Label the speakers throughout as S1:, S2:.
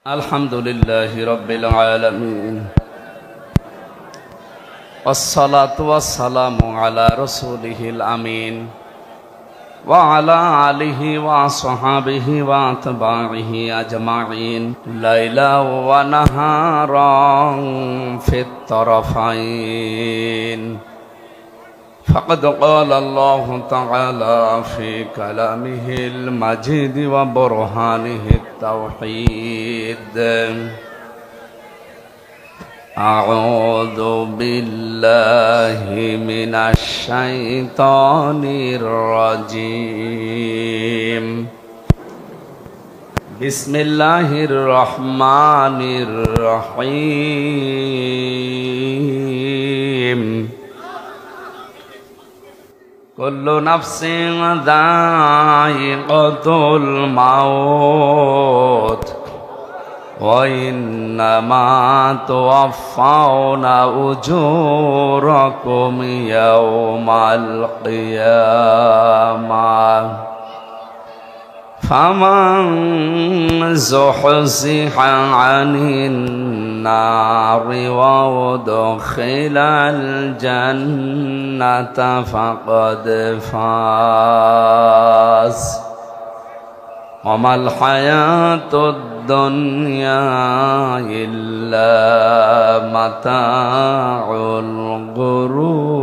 S1: Alhamdulillahi Rabbil Alamin. Wassalatu wassalamu ala rasulihil amin wa ala alihi wa sahabihi wa atba'ihi ajma'in laila wa naharan fit tarafain. Faqad qala Allah ta'ala fi kalamihil majid wa burhanihit tauhid. A'udzu billahi minasy syaithanir rajim. Bismillahirrahmanirrahim. Kullu nafsin dha'iqatul maut wa innama tuwaffawna ujurakum yawmal qiyamah. Faman zuhziha 'anil nari wa udkhilal jannata faqad faz. Wa mal hayatud dunya illa mata'ul ghurur.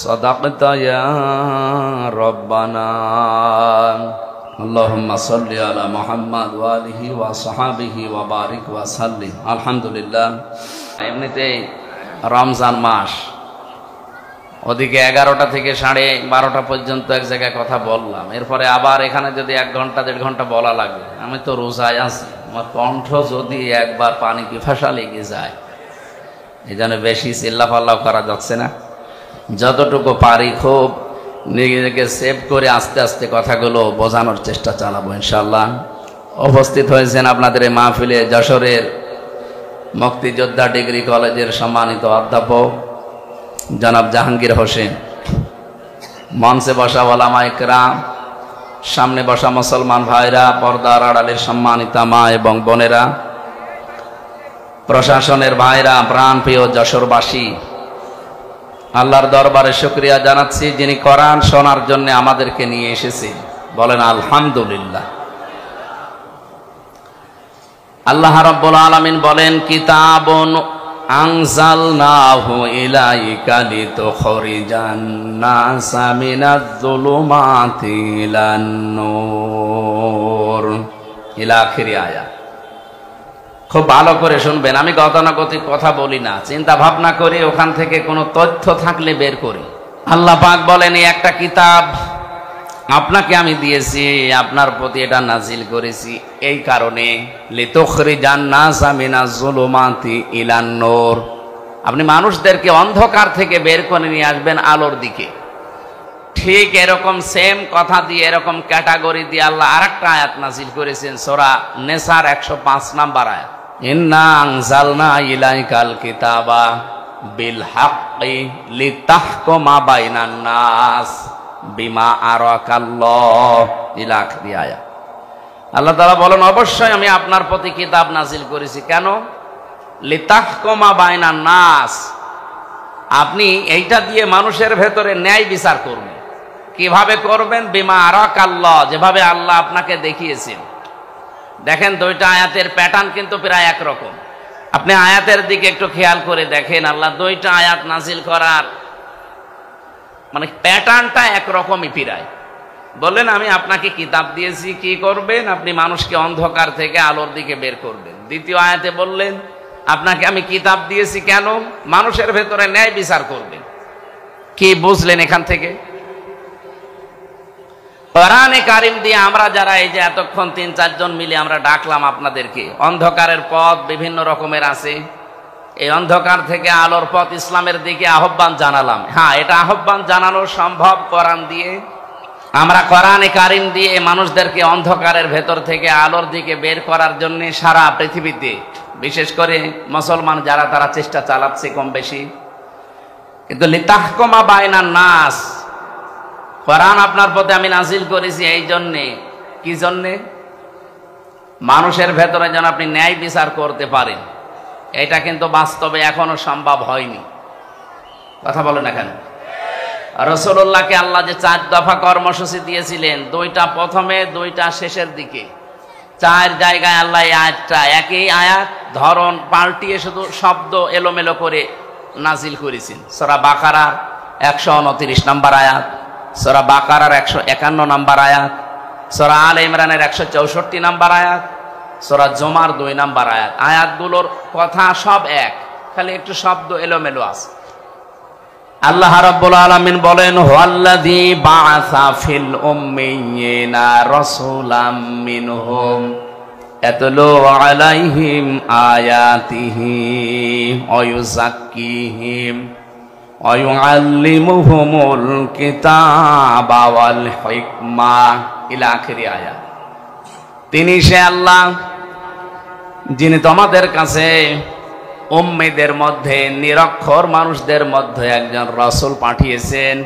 S1: Sadaqta ya Rabbana. Allahumma salli ala Muhammad wa alihi wa sahabihi wa barik wa sallim. Alhamdulillah, এমনিতে রমজান মাস, ওদিকে 11টা থেকে 12:30 পর্যন্ত এক জায়গায় কথা বললাম, এরপরে আবার এখানে যদি 1 ঘন্টা 1.5 ঘন্টা বলা লাগে, আমি তো রোজায় আছি, আমার কণ্ঠ যদি একবার পানি পিপাসা লেগে যায়, এই জন্য বেশি চিল্লাপাল্লাও করা যাচ্ছে না। যতটুকু পারি খুব নিজেকে সেভ করে আস্তে আস্তে কথাগুলো বোঝানোর চেষ্টা চালাবো ইনশাআল্লাহ। উপস্থিত হয়েছেন আপনাদের এই মাহফিলে যশোরের মুক্তিযোদ্ধা ডিগ্রি কলেজের সম্মানিত অধ্যাপক জনাব জাহাঙ্গীর হোসেন, মঞ্চে বসা ওলামা ইকরাম, সামনে বসা মুসলমান ভাইরা, পর্দার আড়ালের সম্মানিতা মা এবং বোনেরা, প্রশাসনের ভাইরা, প্রাণপ্রিয় যশোরবাসী, আল্লাহর দরবারে শুকরিয়া জানাচ্ছি যিনি কোরআন শোনার জন্য আমাদেরকে নিয়ে এসেছে। বলেন আলহামদুলিল্লাহ। আল্লাহ রাব্বুল আলামিন বলেন, কিতাবুন আনজালনাহু ইলাইকা লিতুখরিজান নাসা মিনাজ যুলুমাতি ইলান নূর, ইলা আখিরি আয়াত। খুব ভালো করে শুনবেন, আমি গতানুগতিক কথা বলি না, চিন্তা ভাবনা করি, ওখান থেকে কোনো তথ্য থাকলে বের করি। আল্লাহ পাক বলেন, এই একটা কিতাব আপনাকে আমি দিয়েছি, আপনার প্রতি এটা নাজিল করেছি এই কারণে, লিতুখরিজান নাসা মিনাজ যুলুমাতি ইলান নূর, আপনি মানুষদেরকে অন্ধকার থেকে বের করে নিয়ে আসবেন আলোর দিকে। ঠিক এরকম সেম কথা দিয়ে, এরকম ক্যাটাগরি দিয়ে আল্লাহ আরেকটা আয়াত নাজিল করেছেন সূরা নেসার 105 নম্বর আয়াত, ইন্না আনজালনা ইলাইকাল কিতাবা বিল হাক্কি লিতাহকুমা বাইনান নাস বিমা আরাকাল্লাহ, ইলা আখিরি আয়াত। আল্লাহ তাআলা বলেন, অবশ্যই আমি আপনার প্রতি কিতাব নাজিল করেছি, কেন? লিতাহকুমা বাইনান নাস, আপনি এইটা দিয়ে মানুষের ভেতরে ন্যায় বিচার করবেন। কিভাবে করবেন? বিমা আরাকাল্লাহ, যেভাবে আল্লাহ আপনাকে দেখিয়েছেন। দেখেন, দুইটা আয়াতের প্যাটার্ন কিন্তু প্রায় একরকম। আপনি আয়াতের দিকে একটু খেয়াল করে দেখেন, আল্লাহ দুইটা আয়াত নাজিল করার মানে প্যাটার্নটা একরকমই প্রায়। বললেন, আমি আপনাকে কিতাব দিয়েছি, কি করবেন? আপনি মানুষকে অন্ধকার থেকে আলোর দিকে বের করবেন। দ্বিতীয় আয়াতে বললেন, আপনাকে আমি কিতাব দিয়েছি কেন? মানুষের ভেতরে ন্যায় বিচার করবেন। কি বুঝলেন এখান থেকে? কোরআনে কারিম দিয়ে আমরা যারা এই যে এতক্ষণ 3-4 জন মিলে আমরা ডাকলাম আপনাদেরকে, অন্ধকারের পথ বিভিন্ন রকমের আছে, এই অন্ধকার থেকে আলোর পথ ইসলামের দিকে আহ্বান জানালাম। হ্যাঁ, এটা আহ্বান জানানো সম্ভব কোরআন দিয়ে। আমরা কোরআনে কারিম দিয়ে মানুষদেরকে অন্ধকারের ভেতর থেকে আলোর দিকে বের করার জন্য সারা পৃথিবীতে, বিশেষ করে মুসলমান যারা, তারা চেষ্টা চালাচ্ছে কম বেশি। কিন্তু লিতাহকুমা বাইনান নাস, কোরআন আপনার প্রতি আমি নাজিল করেছি এই জন্যে, কি জন্যে? মানুষের ভেতরে যেন আপনি ন্যায় বিচার করতে পারেন। এটা কিন্তু বাস্তবে এখনো সম্ভব হয়নি। কথা বলেন না কেন? রাসূলুল্লাহকে আল্লাহ যে 4 দফা কর্মসূচি দিয়েছিলেন, 2টা প্রথমে, 2টা শেষের দিকে, 4 জায়গায় আল্লাহ এই আয়াতটা, একই আয়াত ধরন পাল্টিয়ে শুধু শব্দ এলোমেলো করে নাজিল করেছেন। সূরা বাকারার 129 নম্বর আয়াত, সূরা বাকারার 151 নম্বর আয়াত, সূরা আলে ইমরানের 164 নম্বর আয়াত, সূরা জুমার 2 নম্বর আয়াত। আয়াতগুলোর কথা সব এক, খালি একটু শব্দ এলোমেলো আছে। আল্লাহ রাব্বুল আলামিন বলেন, হুয়াল্লাযী বাআসা ফিল উম্মিয়িনা রাসূলাম মিনহুম ইয়াতলু আলাইহিম আয়াতিহি ওয়া ইউযাক্কিহিম ওয়া ইউআল্লিমুহুমুল কিতাবা ওয়াল হিকমা ইলা আখিরি আয়াত। তিনি সে আল্লাহ যিনি তোমাদের কাছে উম্মীদের মধ্যে, নিরক্ষর মানুষদের মধ্যে একজন রাসূল পাঠিয়েছেন।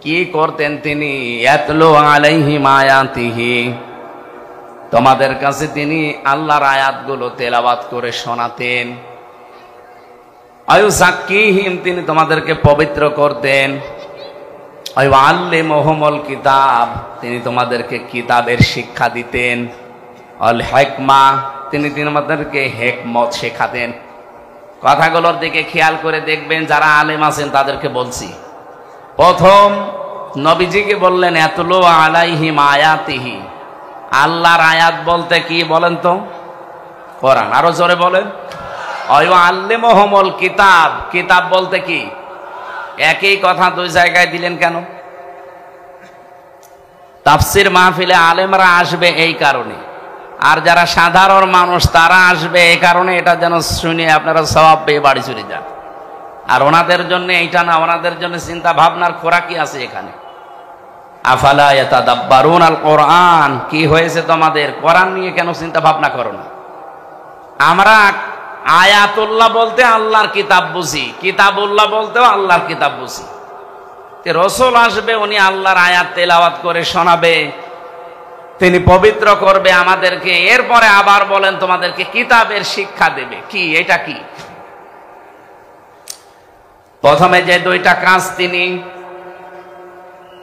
S1: কি করতেন তিনি? ইয়াতলু আলাইহিম আয়াতিহি, তোমাদের কাছে তিনি আল্লাহর আয়াতগুলো তেলাওয়াত করে শোনাতেন। আয়ুযাক্কিহিম, তিনি তোমাদেরকে পবিত্র করতেন। আল্লিমুহুমুল কিতাব, তিনি তোমাদেরকে কিতাবের শিক্ষা দিতেন। আল হিকমা, তিনি তোমাদেরকে হিকমত শেখাতেন। কথাগুলোর দিকে খেয়াল করে দেখবেন, যারা আলেম আছেন তাদেরকে বলছি। প্রথম নবীজিকে বললেন ইয়াতলু আলাইহিম আয়াতিহি, আল্লাহর আয়াত বলতে কি বলেন তো? কোরআন। আরো জোরে বলেন। আল্লিমুহুমুল কিতাব, কিতাব বলতে কি? একই কথা 2 জায়গায় দিলেন কেন? তাফসীর মাহফিলে আলেমরা আসবে এই কারণে, আর যারা সাধারণ মানুষ তারা আসবে এই কারণে, এটা যেন শুনে আপনারা সওয়াব পেয়ে বাড়ি চলে যান। আর ওনাদের জন্য এইটা না, ওনাদের জন্য চিন্তা ভাবনার খোরাকি আছে এখানে। আফালা ইয়াতাদাব্বারুন আল কোরআন, কি হয়েছে তোমাদের? কোরআন নিয়ে কেন চিন্তা ভাবনা করো না? আমরা আয়াতুল্লাহ বলতে আল্লাহর কিতাব বুঝি, কিতাবুল্লাহ বলতেও আল্লাহর কিতাব বুঝি। রাসূল আসবে, উনি আল্লাহর আয়াত তেলাওয়াত করে শোনাবে, তিনি পবিত্র করবে আমাদেরকে, এরপরে আবার বলেন তোমাদেরকে কিতাবের শিক্ষা দেবে। কি এটা? কি প্রথমে যে 2টা কাজ তিনি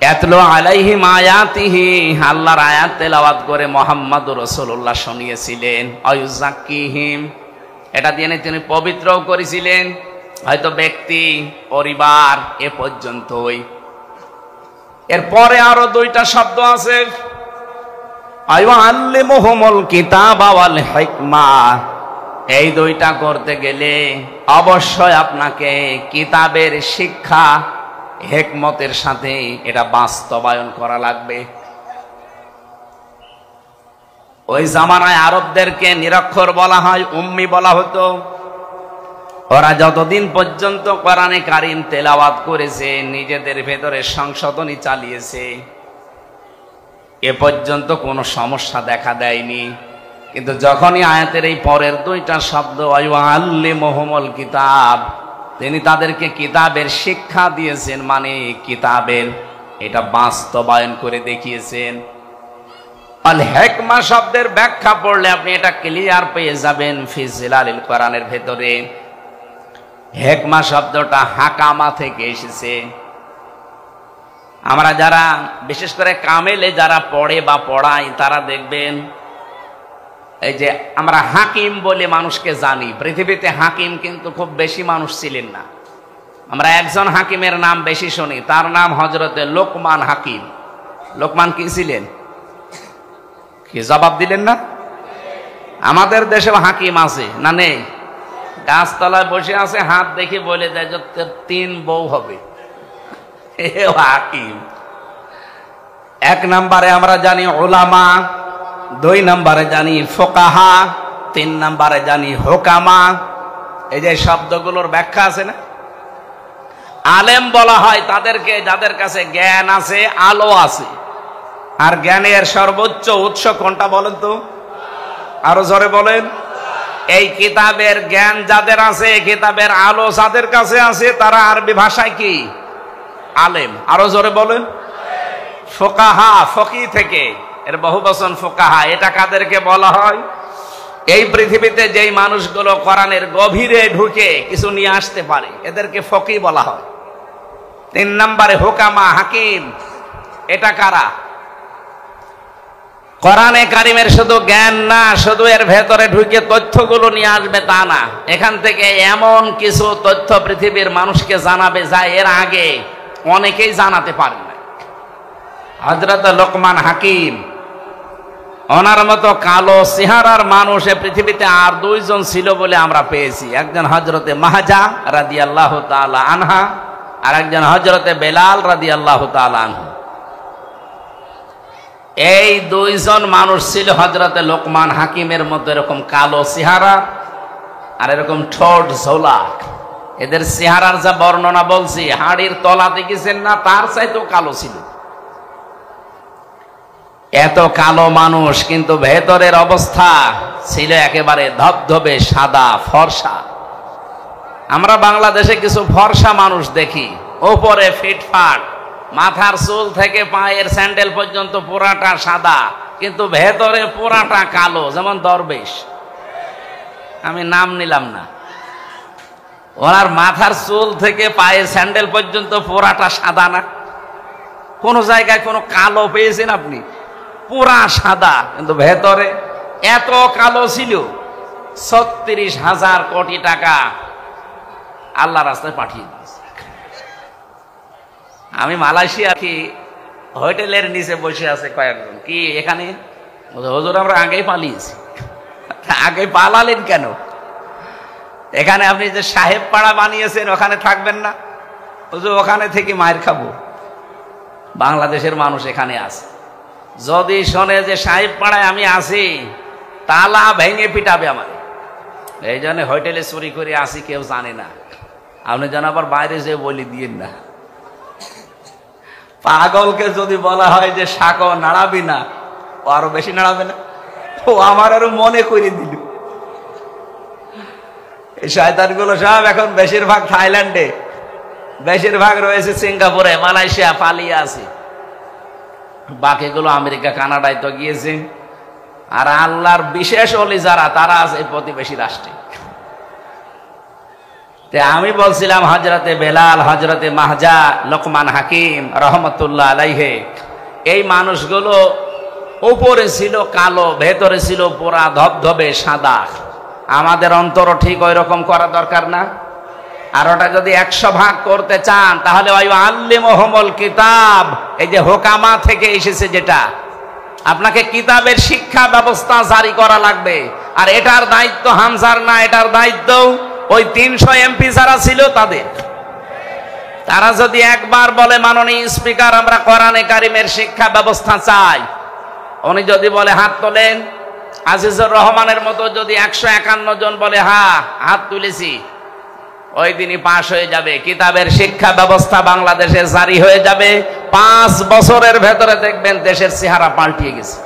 S1: ইয়াতলু আলাইহিম আয়াতিহি, আল্লাহর আয়াত তেলাওয়াত করে মুহাম্মদুর রাসূলুল্লাহ শুনিয়েছিলেন। আয়ুযাক্কিহিম, এটা দিয়ে তিনি পবিত্রও করেছিলেন, হয়তো ব্যক্তি, পরিবার, এ পর্যন্তই। এরপরে আরো 2টা শব্দ আছে, আল্লিমুহুমুল কিতাবা ওয়াল হিকমা। এই 2টা করতে গেলে অবশ্যই আপনাকে কিতাবের শিক্ষা হিকমতের সাথে এটা বাস্তবায়ন করা লাগবে। ওই জামানায় আরবদেরকে নিরক্ষর বলা হয়, উম্মি বলা হতো। ওরা যতদিন পর্যন্ত কোরআনে কারীম তেলাওয়াত করেছে, নিজেদের ভেতরে সংশোধনী চালিয়েছে, এ পর্যন্ত কোনো সমস্যা দেখা দেয়নি। কিন্তু যখনই আয়াতের এই পরের 2টা শব্দ আল্লিমুহুমুল কিতাব, তিনি তাদেরকে কিতাবের শিক্ষা দিয়েছেন, মানে কিতাবের এটা বাস্তবায়ন করে দেখিয়েছেন। আল হিকমা শব্দের ব্যাখ্যা পড়লে আপনি এটা ক্লিয়ার পেয়ে যাবেন ফি জিলালিল কোরআনের ভেতরে। হিকমা শব্দটা হাকামা থেকে এসেছে। আমরা যারা বিশেষ করে কামেলে যারা পড়ে বা পড়াই, তারা দেখবেন এই যে আমরা হাকিম বলে মানুষকে জানি, পৃথিবীতে হাকিম কিন্তু খুব বেশি মানুষ ছিলেন না। আমরা একজন হাকিমের নাম বেশি শুনি, তার নাম হযরতে লোকমান হাকিম। লোকমান কি ছিলেন? কি জবাব দিলেন না? আমাদের দেশেও হাকিম আছে না নেই? গাছতলায় বসে আছে, হাত দেখে বলে দেয় যে 3 বউ হবে, হাকিম। 1 নম্বরে আমরা জানি উলামা, 2 নম্বরে জানি ফুকাহা, 3 নম্বরে জানি হুকামা। এই যে শব্দগুলোর ব্যাখ্যা আছে না? আলেম বলা হয় তাদেরকে যাদের কাছে জ্ঞান আছে, আলো আছে। আর জ্ঞানের সর্বোচ্চ উৎস কোনটা বলেন তো? আরো জোরে বলেন। এই কিতাবের জ্ঞান যাদের আছে, কিতাবের আলো যাদের কাছে আছে, তারা আরবি ভাষায় কি আলেম। আরো জোরে বলেন। ফোকাহা, ফকি থেকে, এর বহুবচন ফোকাহা। এটা কাদেরকে বলা হয়? এই পৃথিবীতে যেই মানুষগুলো কোরআনের গভীরে ঢুকে কিছু নিয়ে আসতে পারে এদেরকে ফকি বলা হয়। 3 নম্বরে হুকামা, হাকিম। এটা কারা? কোরআনে কারিমের শুধু জ্ঞান না, শুধু এর ভেতরে ঢুকে তথ্যগুলো নিয়ে আসবে তা না, এখান থেকে এমন কিছু তথ্য পৃথিবীর মানুষকে জানাবে যা এর আগে অনেকেই জানাতে পারে না। হযরত লোকমান হাকিম, ওনার মতো কালো চেহারার মানুষ এ পৃথিবীতে আর 2 জন ছিল বলে আমরা পেয়েছি। একজন হযরতে মাহজা রাদিয়াল্লাহু তাআলা আনহা, আর একজন হযরতে বেলাল রাদিয়াল্লাহু তাআলা আনহু। এই 2 জন মানুষ ছিল হযরতে লোকমান হাকিমের মতো এরকম কালো চেহারা আর এরকম ঠোঁট ঝোলা। এদের চেহারার যা বর্ণনা বলছি, হাড়ির তলা দেখেছেন না, তার চাইতেও কালো ছিল। এত কালো মানুষ, কিন্তু ভেতরের অবস্থা ছিল একেবারে ধবধবে সাদা ফর্সা। আমরা বাংলাদেশে কিছু ফর্সা মানুষ দেখি, ওপরে ফিটফাট, মাথার চুল থেকে পায়ের স্যান্ডেল পর্যন্ত পুরাটা সাদা, কিন্তু ভেতরে পুরাটা কালো, যেমন দরবেশ। আমি নাম নিলাম না। ওনার মাথার চুল থেকে পায়ের স্যান্ডেল পর্যন্ত পুরাটা সাদা না? কোন জায়গায় কোনো কালো পেয়েছেন আপনি? পুরা সাদা, কিন্তু ভেতরে এত কালো ছিল। 36,000 কোটি টাকা আল্লাহ রাস্তায় পাঠিয়ে দিয়েছে। আমি মালয়েশিয়া কি হোটেলের নিচে বসে আছে কয়েকজন, কি এখানে হুজুর আমরা আগেই পালিয়েছি। আগে পালালেন কেন? এখানে আপনি যে সাহেব পাড়া বানিয়েছেন ওখানে থাকবেন না? হুজুর ওখানে থেকে মায়ের খাবো। বাংলাদেশের মানুষ এখানে আছে, যদি শোনে যে সাহেব পাড়ায় আমি আছি, তালা ভেঙে পিটাবে আমার। এই জন্য হোটেলে চুরি করে আসি, কেউ জানে না। আপনি যেন আবার বাইরে যেয়ে বলি দিয়েন না। পাগলকে যদি বলা হয় যে শাকো নাড়াবি না, ও আরো বেশি নাড়াবে না। ও আমার আরো মনে করে দিল। এই শয়তানগুলো সব এখন বেশিরভাগ থাইল্যান্ডে, বেশিরভাগ রয়েছে সিঙ্গাপুরে, মালয়েশিয়া, পালিয়ে আছে। বাকিগুলো আমেরিকা, কানাডায় তো গিয়েছে। আর আল্লাহর বিশেষ ওলি যারা, তারা আছে প্রতিবেশী রাষ্ট্রে। আমি বলছিলাম হযরতে বেলাল, হযরতে মাহজা, লোকমান হাকিম রহমতুল্লাহ আলাইহে, এই মানুষগুলো উপরে ছিল কালো, ভেতরে ছিল পুরা ধবধবে সাদা। আমাদের অন্তর ঠিক ওই রকম করা দরকার না? আর ওটা যদি 100 ভাগ করতে চান, তাহলে ওই আল্লিমুহুমুল কিতাব, এই যে হুকামা থেকে এসেছে, যেটা আপনাকে কিতাবের শিক্ষা ব্যবস্থা জারি করা লাগবে। আর এটার দায়িত্ব হামজার না, এটার দায়িত্ব ওই 300 এমপি যারা ছিল তাদের। তারা যদি একবার বলে মাননীয় স্পিকার আমরা কোরআনে কারিমের শিক্ষা ব্যবস্থা চাই, উনি যদি বলে হাত তোলেন, আজিজুর রহমানের মতো যদি 151 জন বলে হ্যাঁ হাত তুলেছি, ওই দিনই পাশ হয়ে যাবে। কিতাবের শিক্ষা ব্যবস্থা বাংলাদেশে জারি হয়ে যাবে। 5 বছরের ভেতরে দেখবেন দেশের চেহারা পাল্টিয়ে গেছে।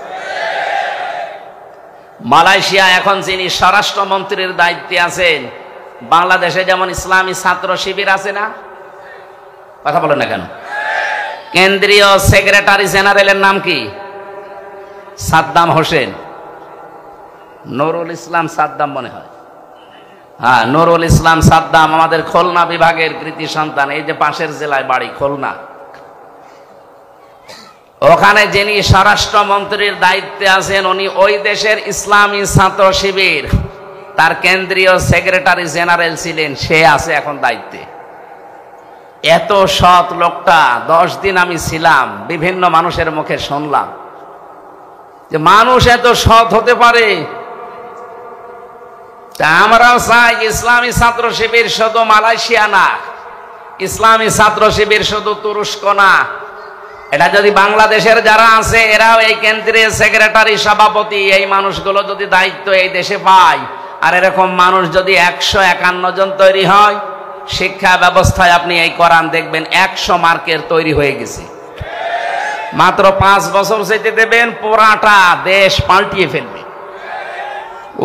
S1: মালয়েশিয়া এখন যিনি স্বরাষ্ট্রমন্ত্রীর দায়িত্বে আছেন, বাংলাদেশে যেমন ইসলামী ছাত্র শিবির আছে না, কথা বলেন না কেন? কেন্দ্রীয় সেক্রেটারি জেনারেলের নাম কি? সাদ্দাম হোসেন, নুরুল ইসলাম সাদ্দাম মনে হয়। হ্যাঁ, নুরুল ইসলাম সাদ্দাম আমাদের খুলনা বিভাগের কৃতি সন্তান। এই যে পাশের জেলায় বাড়ি খুলনা। ওখানে যিনি স্বরাষ্ট্রমন্ত্রীর দায়িত্বে আছেন, উনি ওই দেশের ইসলামী ছাত্র শিবির, তার কেন্দ্রীয় সেক্রেটারি জেনারেল ছিলেন। সে আছে এখন দায়িত্বে। এত সৎ লোকটা, 10 দিন আমি ছিলাম, বিভিন্ন মানুষের মুখে শুনলাম যে মানুষ এত সৎ হতে পারে। তা আমরাও চাই ইসলামী ছাত্র শিবির শুধু মালয়েশিয়া না, ইসলামী ছাত্র শিবির শুধু তুরস্ক না, এটা যদি বাংলাদেশের যারা আছে এরাও এই কেন্দ্রীয় সেক্রেটারি, সভাপতি, এই মানুষগুলো যদি দায়িত্ব এই দেশে পায়, আর এরকম মানুষ যদি 151 জন তৈরি হয়, শিক্ষা ব্যবস্থায় আপনি এই কোরআন দেখবেন 100 মার্কের তৈরি হয়ে গেছে। মাত্র 5 বছর যেতে দেবেন, পুরাটা দেশ পাল্টিয়ে ফেলবে।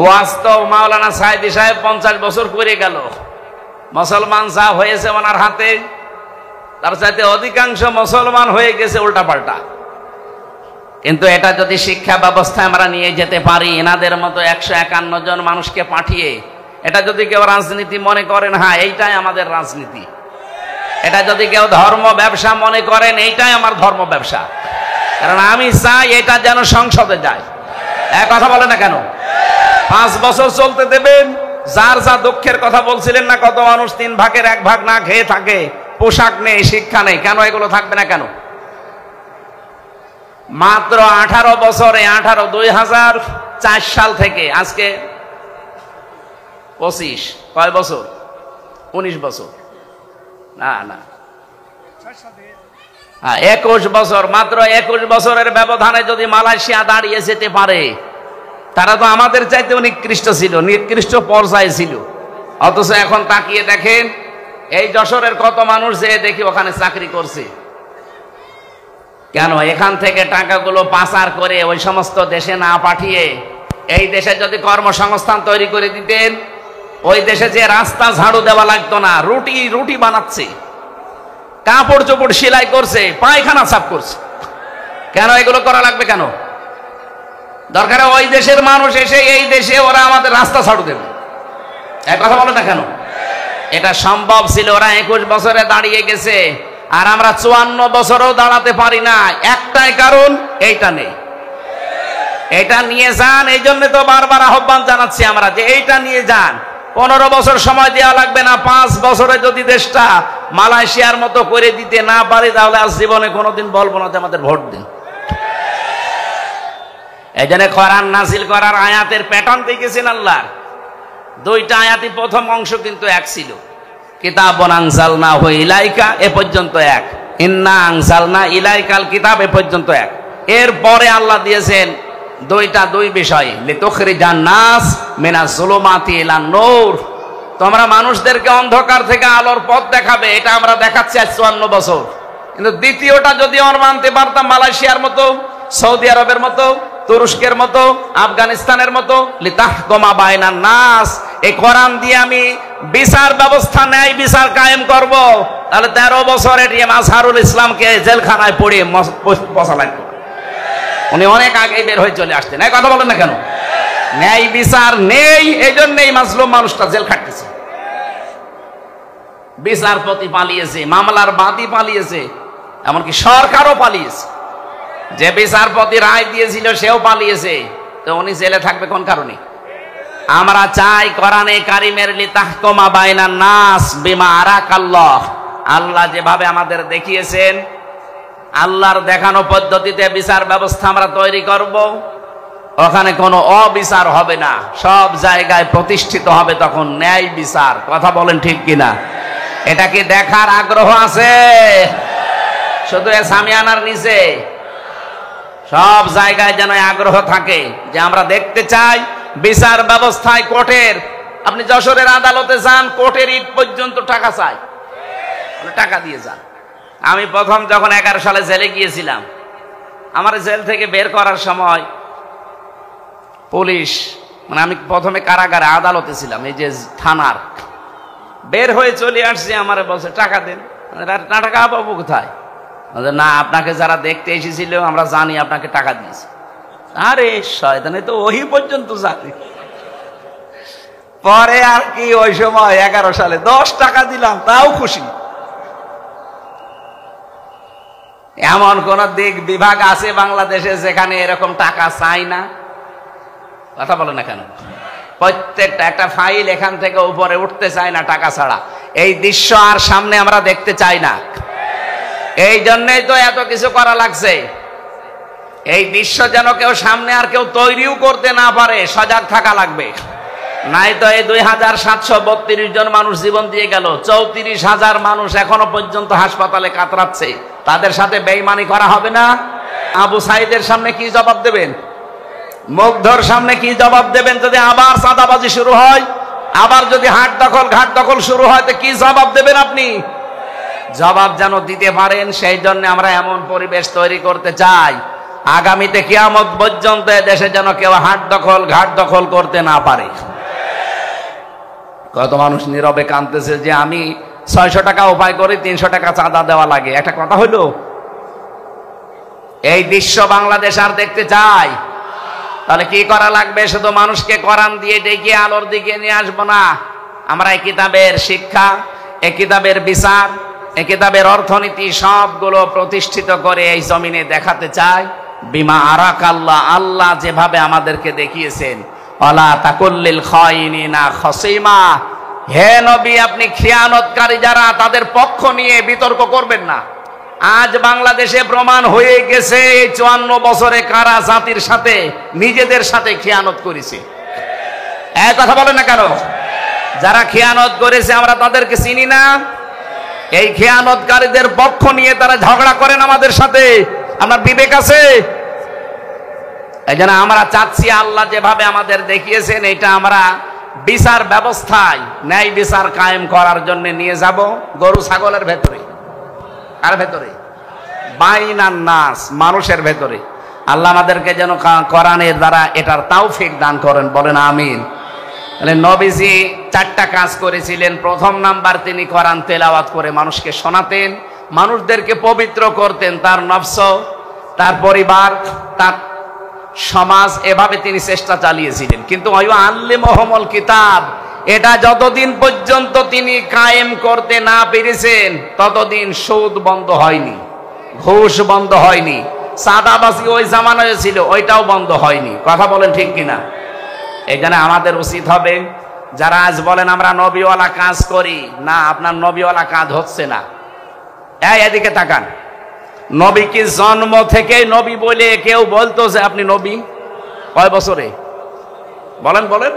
S1: ওয়াস্তব মাওলানা সাইদি সাহেব 50 বছর করে গেল, মুসলমান যা হয়েছে ওনার হাতে। তার চাইতে অধিকাংশ মুসলমান হয়ে গেছে উল্টাপাল্টা। কিন্তু এটা যদি শিক্ষা ব্যবস্থায় আমরা নিয়ে যেতে পারি, এনাদের মতো 151 জন মানুষকে পাঠিয়ে, এটা যদি কেউ রাজনীতি মনে করেন, হ্যাঁ এইটাই আমাদের রাজনীতি, এটা যদি কেউ ধর্ম ব্যবসা মনে করেন, এইটাই আমার ধর্ম ব্যবসা, কারণ আমি চাই এটা যেন সংসদে যায়। এক কথা বলে না কেন? 5 বছর চলতে দেবেন। যার যা দুঃখের কথা বলছিলেন না, কত মানুষ 3 ভাগের 1 ভাগ না খেয়ে থাকে, পোশাক নেই, শিক্ষা নেই, কেন এগুলো থাকবে না কেন? মাত্র 18 বছরে 2004 সাল থেকে আজকে 25 কয় বছর? 19 বছর না না 21 বছর, মাত্র 21 বছরের ব্যবধানে যদি মালয়েশিয়া দাঁড়িয়ে যেতে পারে, তারা তো আমাদের চাইতেও নিকৃষ্ট ছিল, নিকৃষ্ট পর্যায়ে ছিল। অথচ এখন তাকিয়ে দেখেন, এই যশোরের কত মানুষ যে দেখি ওখানে চাকরি করছে। কেন? এখান থেকে টাকাগুলো পাচার করে ওই সমস্ত দেশে না পাঠিয়ে এই দেশে যদি কর্মসংস্থান তৈরি করে দিতেন, ওই দেশে যে রাস্তা ঝাড়ু দেওয়া লাগতো না, রুটি বানাচ্ছে, কাপড় চোপড় সেলাই করছে, পায়খানা সাফ করছে। কেন এগুলো করা লাগবে? কেন দরকার? ওই দেশের মানুষ এসে এই দেশে ওরা আমাদের রাস্তা ঝাড়ু দেবে। এক কথা বলে না কেন? এটা সম্ভব ছিল। ওরা 21 বছরে দাঁড়িয়ে গেছে, আর আমরা 54 বছরও দাঁড়াতে পারি না। একটাই কারণ, এইটা নেই। এটা নিয়ে যান। এই জন্য তো বারবার আহ্বান জানাচ্ছি আমরা যে এইটা নিয়ে যান। 15 বছর সময় দেওয়া লাগবে না। 5 বছরে যদি দেশটা মালয়েশিয়ার মতো করে দিতে না পারি, তাহলে আজ জীবনে কোনোদিন বলবো না যে আমাদের ভোট দিন। এই জন্য কোরআন নাজিল করার আয়াতের প্যাটার্ন দেখেছেন আল্লাহ। 2টা আয়াতই প্রথম অংশ কিন্তু এক ছিল। কিতাবুন আনজালনাহু ইলাইকা এ পর্যন্ত এক, ইন্না আনজালনা ইলাইকাল কিতাব এ পর্যন্ত এক। এরপরে আল্লাহ দিয়েছেন 2 বিষয়, লিতুখরিজান নাস মিনাজ যুলুমাতি ইলান নূর। তোমরা মানুষদেরকে অন্ধকার থেকে আলোর পথ দেখাবে। এটা আমরা দেখাচ্ছি আজ 54 বছর। কিন্তু দ্বিতীয়টা যদি আমরা মানতে পারতাম, মালয়েশিয়ার মতো, সৌদি আরবের মতো, তুরস্কের মতো, আফগানিস্তানের মতো, লিতাহকুমা বাইনান নাস, এই কোরআন দিয়ে আমি বিচার ব্যবস্থা, ন্যায় বিচার কায়েম করব, তাহলে 13 বছর এটিএম আজহারুল ইসলামকে জেলখানায় পড়িয়ে বসা লাগতো। উনি অনেক আগে বের হয়ে চলে আসতেন। এই কথা বলেন না কেন? ন্যায় বিচার নেই, এই জন্যই মাজলুম মানুষটা জেল খাটতেছে। বিচারপতি পালিয়েছে, মামলার বাদী পালিয়েছে, এমনকি সরকারও পালিয়েছে। যে বিচারপতি রায় দিয়েছিল সেও পালিয়েছে। তো উনি জেলে থাকবে কোন কারণে? আমরা চাই কোরআনে কারিমের লিতাহকুমা বাইনান নাস বিমা আরাকাল্লাহ, আল্লাহ যেভাবে আমাদের দেখিয়েছেন, আল্লাহর দেখানো পদ্ধতিতে বিচার ব্যবস্থা আমরা তৈরি করব। ওখানে কোনো অবিচার হবে না, সব জায়গায় প্রতিষ্ঠিত হবে তখন ন্যায় বিচার। কথা বলেন ঠিক কিনা? এটা কি দেখার আগ্রহ আছে? শুধু সামিয়ানার নিচে সব জায়গায় যেন আগ্রহ থাকে যে আমরা দেখতে চাই বিচার ব্যবস্থায় কোর্টের। আপনি যশোরের আদালতে যান, কোর্টের ইট পর্যন্ত টাকা চাই, টাকা দিয়ে যান। আমি প্রথম যখন 11 সালে জেলে গিয়েছিলাম, আমার জেল থেকে বের করার সময় পুলিশ, মানে আমি প্রথমে কারাগারে, আদালতে ছিলাম, এই যে থানার, বের হয়ে চলে আসছি, আমার বলছে টাকা দেন। টাকা পাবো কোথায়? না, আপনাকে যারা দেখতে এসেছিল আমরা জানি আপনাকে টাকা দিয়েছে। আরে শয়তানে তো ওই পর্যন্ত জানি। পরে আর কি, ওই সময় 11 সালে 10 টাকা দিলাম, তাও খুশি। এমন কোন দিক বিভাগ আছে বাংলাদেশে যেখানে এরকম টাকা চাই না? কথা বলে না কেন? প্রত্যেকটা একটা ফাইল এখান থেকে উপরে উঠতে চায় না টাকা ছাড়া। এই দৃশ্য আর সামনে আমরা দেখতে চাই না। এই জন্যই তো এত কিছু করা লাগছে। এই দৃশ্য যেন কেউ সামনে আর কেউ তৈরিও করতে না পারে, সজাগ থাকা লাগবে। নাই তো এই 2732 জন মানুষ জীবন দিয়ে গেল, 34,000 মানুষ এখনো পর্যন্ত হাসপাতালে কাতরাচ্ছে। তাদের সাথে বেঈমানি করা হবে না? আবু সাইদের সামনে কি জবাব দেবেন? মুগ্ধর সামনে কি জবাব দেবেন? যদি আবার চাঁদাবাজি শুরু হয়, আবার যদি ঘাট দখল শুরু হয়, তো কি জবাব দেবেন আপনি? জবাব যেন দিতে পারেন, সেই জন্য আমরা এমন পরিবেশ তৈরি করতে চাই, আগামীতে কিয়ামত পর্যন্ত দেশে যেন কেউ ঘাট দখল করতে না পারে। কত মানুষ নীরবে কাঁদতেছে যে আমি 600 টাকা উপায় করে 300 টাকা চাঁদা দেওয়া লাগে। একটা কথা হইলো? এই দৃশ্য বাংলাদেশ আর দেখতে চাই? তাহলে কি করা লাগবে? শুধু মানুষকে কোরআন দিয়ে ডেকে আলোর দিকে নিয়ে আসবো না। আমরা এই কিতাবের শিক্ষা, এই কিতাবের বিচার, এই কিতাবের অর্থনীতি সবগুলো প্রতিষ্ঠিত করে এই জমিনে দেখাতে চাই। বিমা আরাকাল্লাহ, আল্লাহ যেভাবে আমাদেরকে দেখিয়েছেন, ওয়ালা তাকুল্লিল খাইনিনা খসিমা, হে নবী আপনি খিয়ানতকারী যারা তাদের পক্ষ নিয়ে বিতর্ক করবেন না। আজ বাংলাদেশে প্রমাণ হয়ে গেছে 54 বছরে কারা জাতির সাথে নিজেদের সাথে খিয়ানত করেছে। এক কথা বলেন না কেন? যারা খিয়ানত করেছে আমরা তাদেরকে চিনি না? এই খিয়ানতকারীদের পক্ষ নিয়ে তারা ঝগড়া করেন আমাদের সাথে। আপনার বিবেক আছে? এই জন্য আমরা চাচ্ছি আল্লাহ যেভাবে আমাদের দেখিয়েছেন এটা আমরা বিচার ব্যবস্থায় ন্যায় বিচার কায়েম করার জন্য নিয়ে যাব গরু ছাগলের ভেতরে। আর ভেতরে বাইনান নাস, মানুষের ভেতরে। আল্লাহ আমাদেরকে যেন কোরআনের দ্বারা এটার তৌফিক দান করেন, বলেন আমিন। তাহলে নবীজি 4টা কাজ করেছিলেন। প্রথম নাম্বার, তিনি কোরআন তেলাওয়াত করে মানুষকে শোনাতেন, মানুষদেরকে পবিত্র করতেন, তার নফস, তার পরিবার, তার সমাজ, এভাবে তিনি চেষ্টা চালিয়েছিলেন। কিন্তু আল্লিমুহুমুল কিতাব, এটা যতদিন পর্যন্ত তিনি কায়েম করতে না পেরেছেন ততদিন সুদ বন্ধ হয়নি, ঘুষ বন্ধ হয়নি, সাদাবাজি ওই জামানায় ছিল ওইটাও বন্ধ হয়নি। কথা বলেন ঠিক কিনা? এখানে আমাদের উচিত হবে, যারা আজ বলেন আমরা নবীওয়ালা কাজ করি না, আপনার নবীওয়ালা কাজ হচ্ছে না। এদিকে তাকান, নবী কি জন্ম থেকে নবী বলে কেউ বলতো যে আপনি নবী? কয় বছরে বলেন বলেন?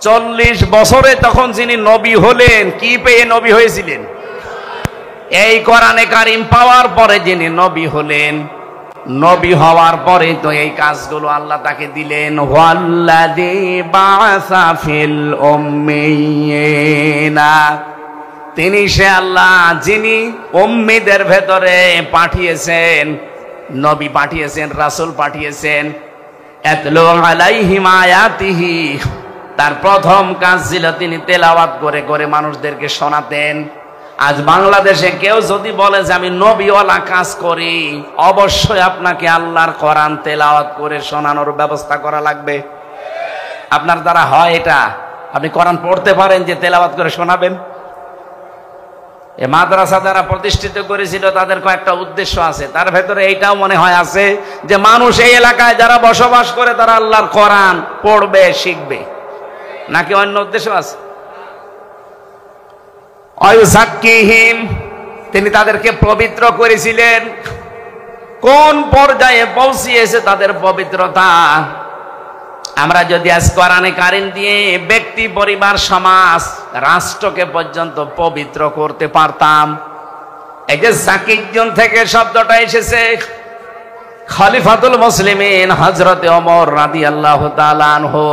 S1: 40 বছরে তখন যিনি নবী হলেন, কি পেয়ে নবী হয়েছিলেন? এই কোরআনে কারিম পাওয়ার পরে যিনি নবী হলেন, নবী হওয়ার পরে তো এই কাজগুলো আল্লাহ তাকে দিলেন। ওয়াল্লাযী বাআসা ফিল উম্মিয়িনা, তিনি সে আল্লাহ যিনি উম্মিদের ভেতরে পাঠিয়েছেন, নবী পাঠিয়েছেন, রাসূল পাঠিয়েছেন। ইয়াতলু আলাইহিম আয়াতিহি, তার প্রথম কাজ ছিল তিনি তেলাওয়াত করে করে মানুষদেরকে শোনাতেন। আজ বাংলাদেশে কেউ যদি বলে যে আমি নবীওয়ালা কাজ করি, অবশ্যই আপনাকে আল্লাহর কোরআন তেলাওয়াত করে শোনানোর ব্যবস্থা করা লাগবে। আপনার দ্বারা হয় এটা? আপনি কোরআন পড়তে পারেন যে তেলাওয়াত করে শোনাবেন? এই মাদ্রাসা যারা প্রতিষ্ঠিত করেছিল তাদের কয়েকটা উদ্দেশ্য আছে, তার ভেতরে এইটাও মনে হয় আছে যে মানুষ এই এলাকায় যারা বসবাস করে তারা আল্লাহর কোরআন পড়বে, শিখবে, নাকি অন্য উদ্দেশ্য আছে? ওয়ায়ুযাক্কিহিম, তিনি তাদেরকে পবিত্র করেছিলেন। কোন পর্যায়ে পৌঁছিয়েছে তাদের পবিত্রতা? আমরা যদি আজ কোরআনে কারিম দিয়ে ব্যক্তি, পরিবার, সমাজ, রাষ্ট্রকে পর্যন্ত পবিত্র করতে পারতাম। এই যে যাকিজ্জন থেকে শব্দটা এসেছে, খলিফাতুল মুসলিমিন হযরতে ওমর রাদিয়াল্লাহু তাআলা আনহু,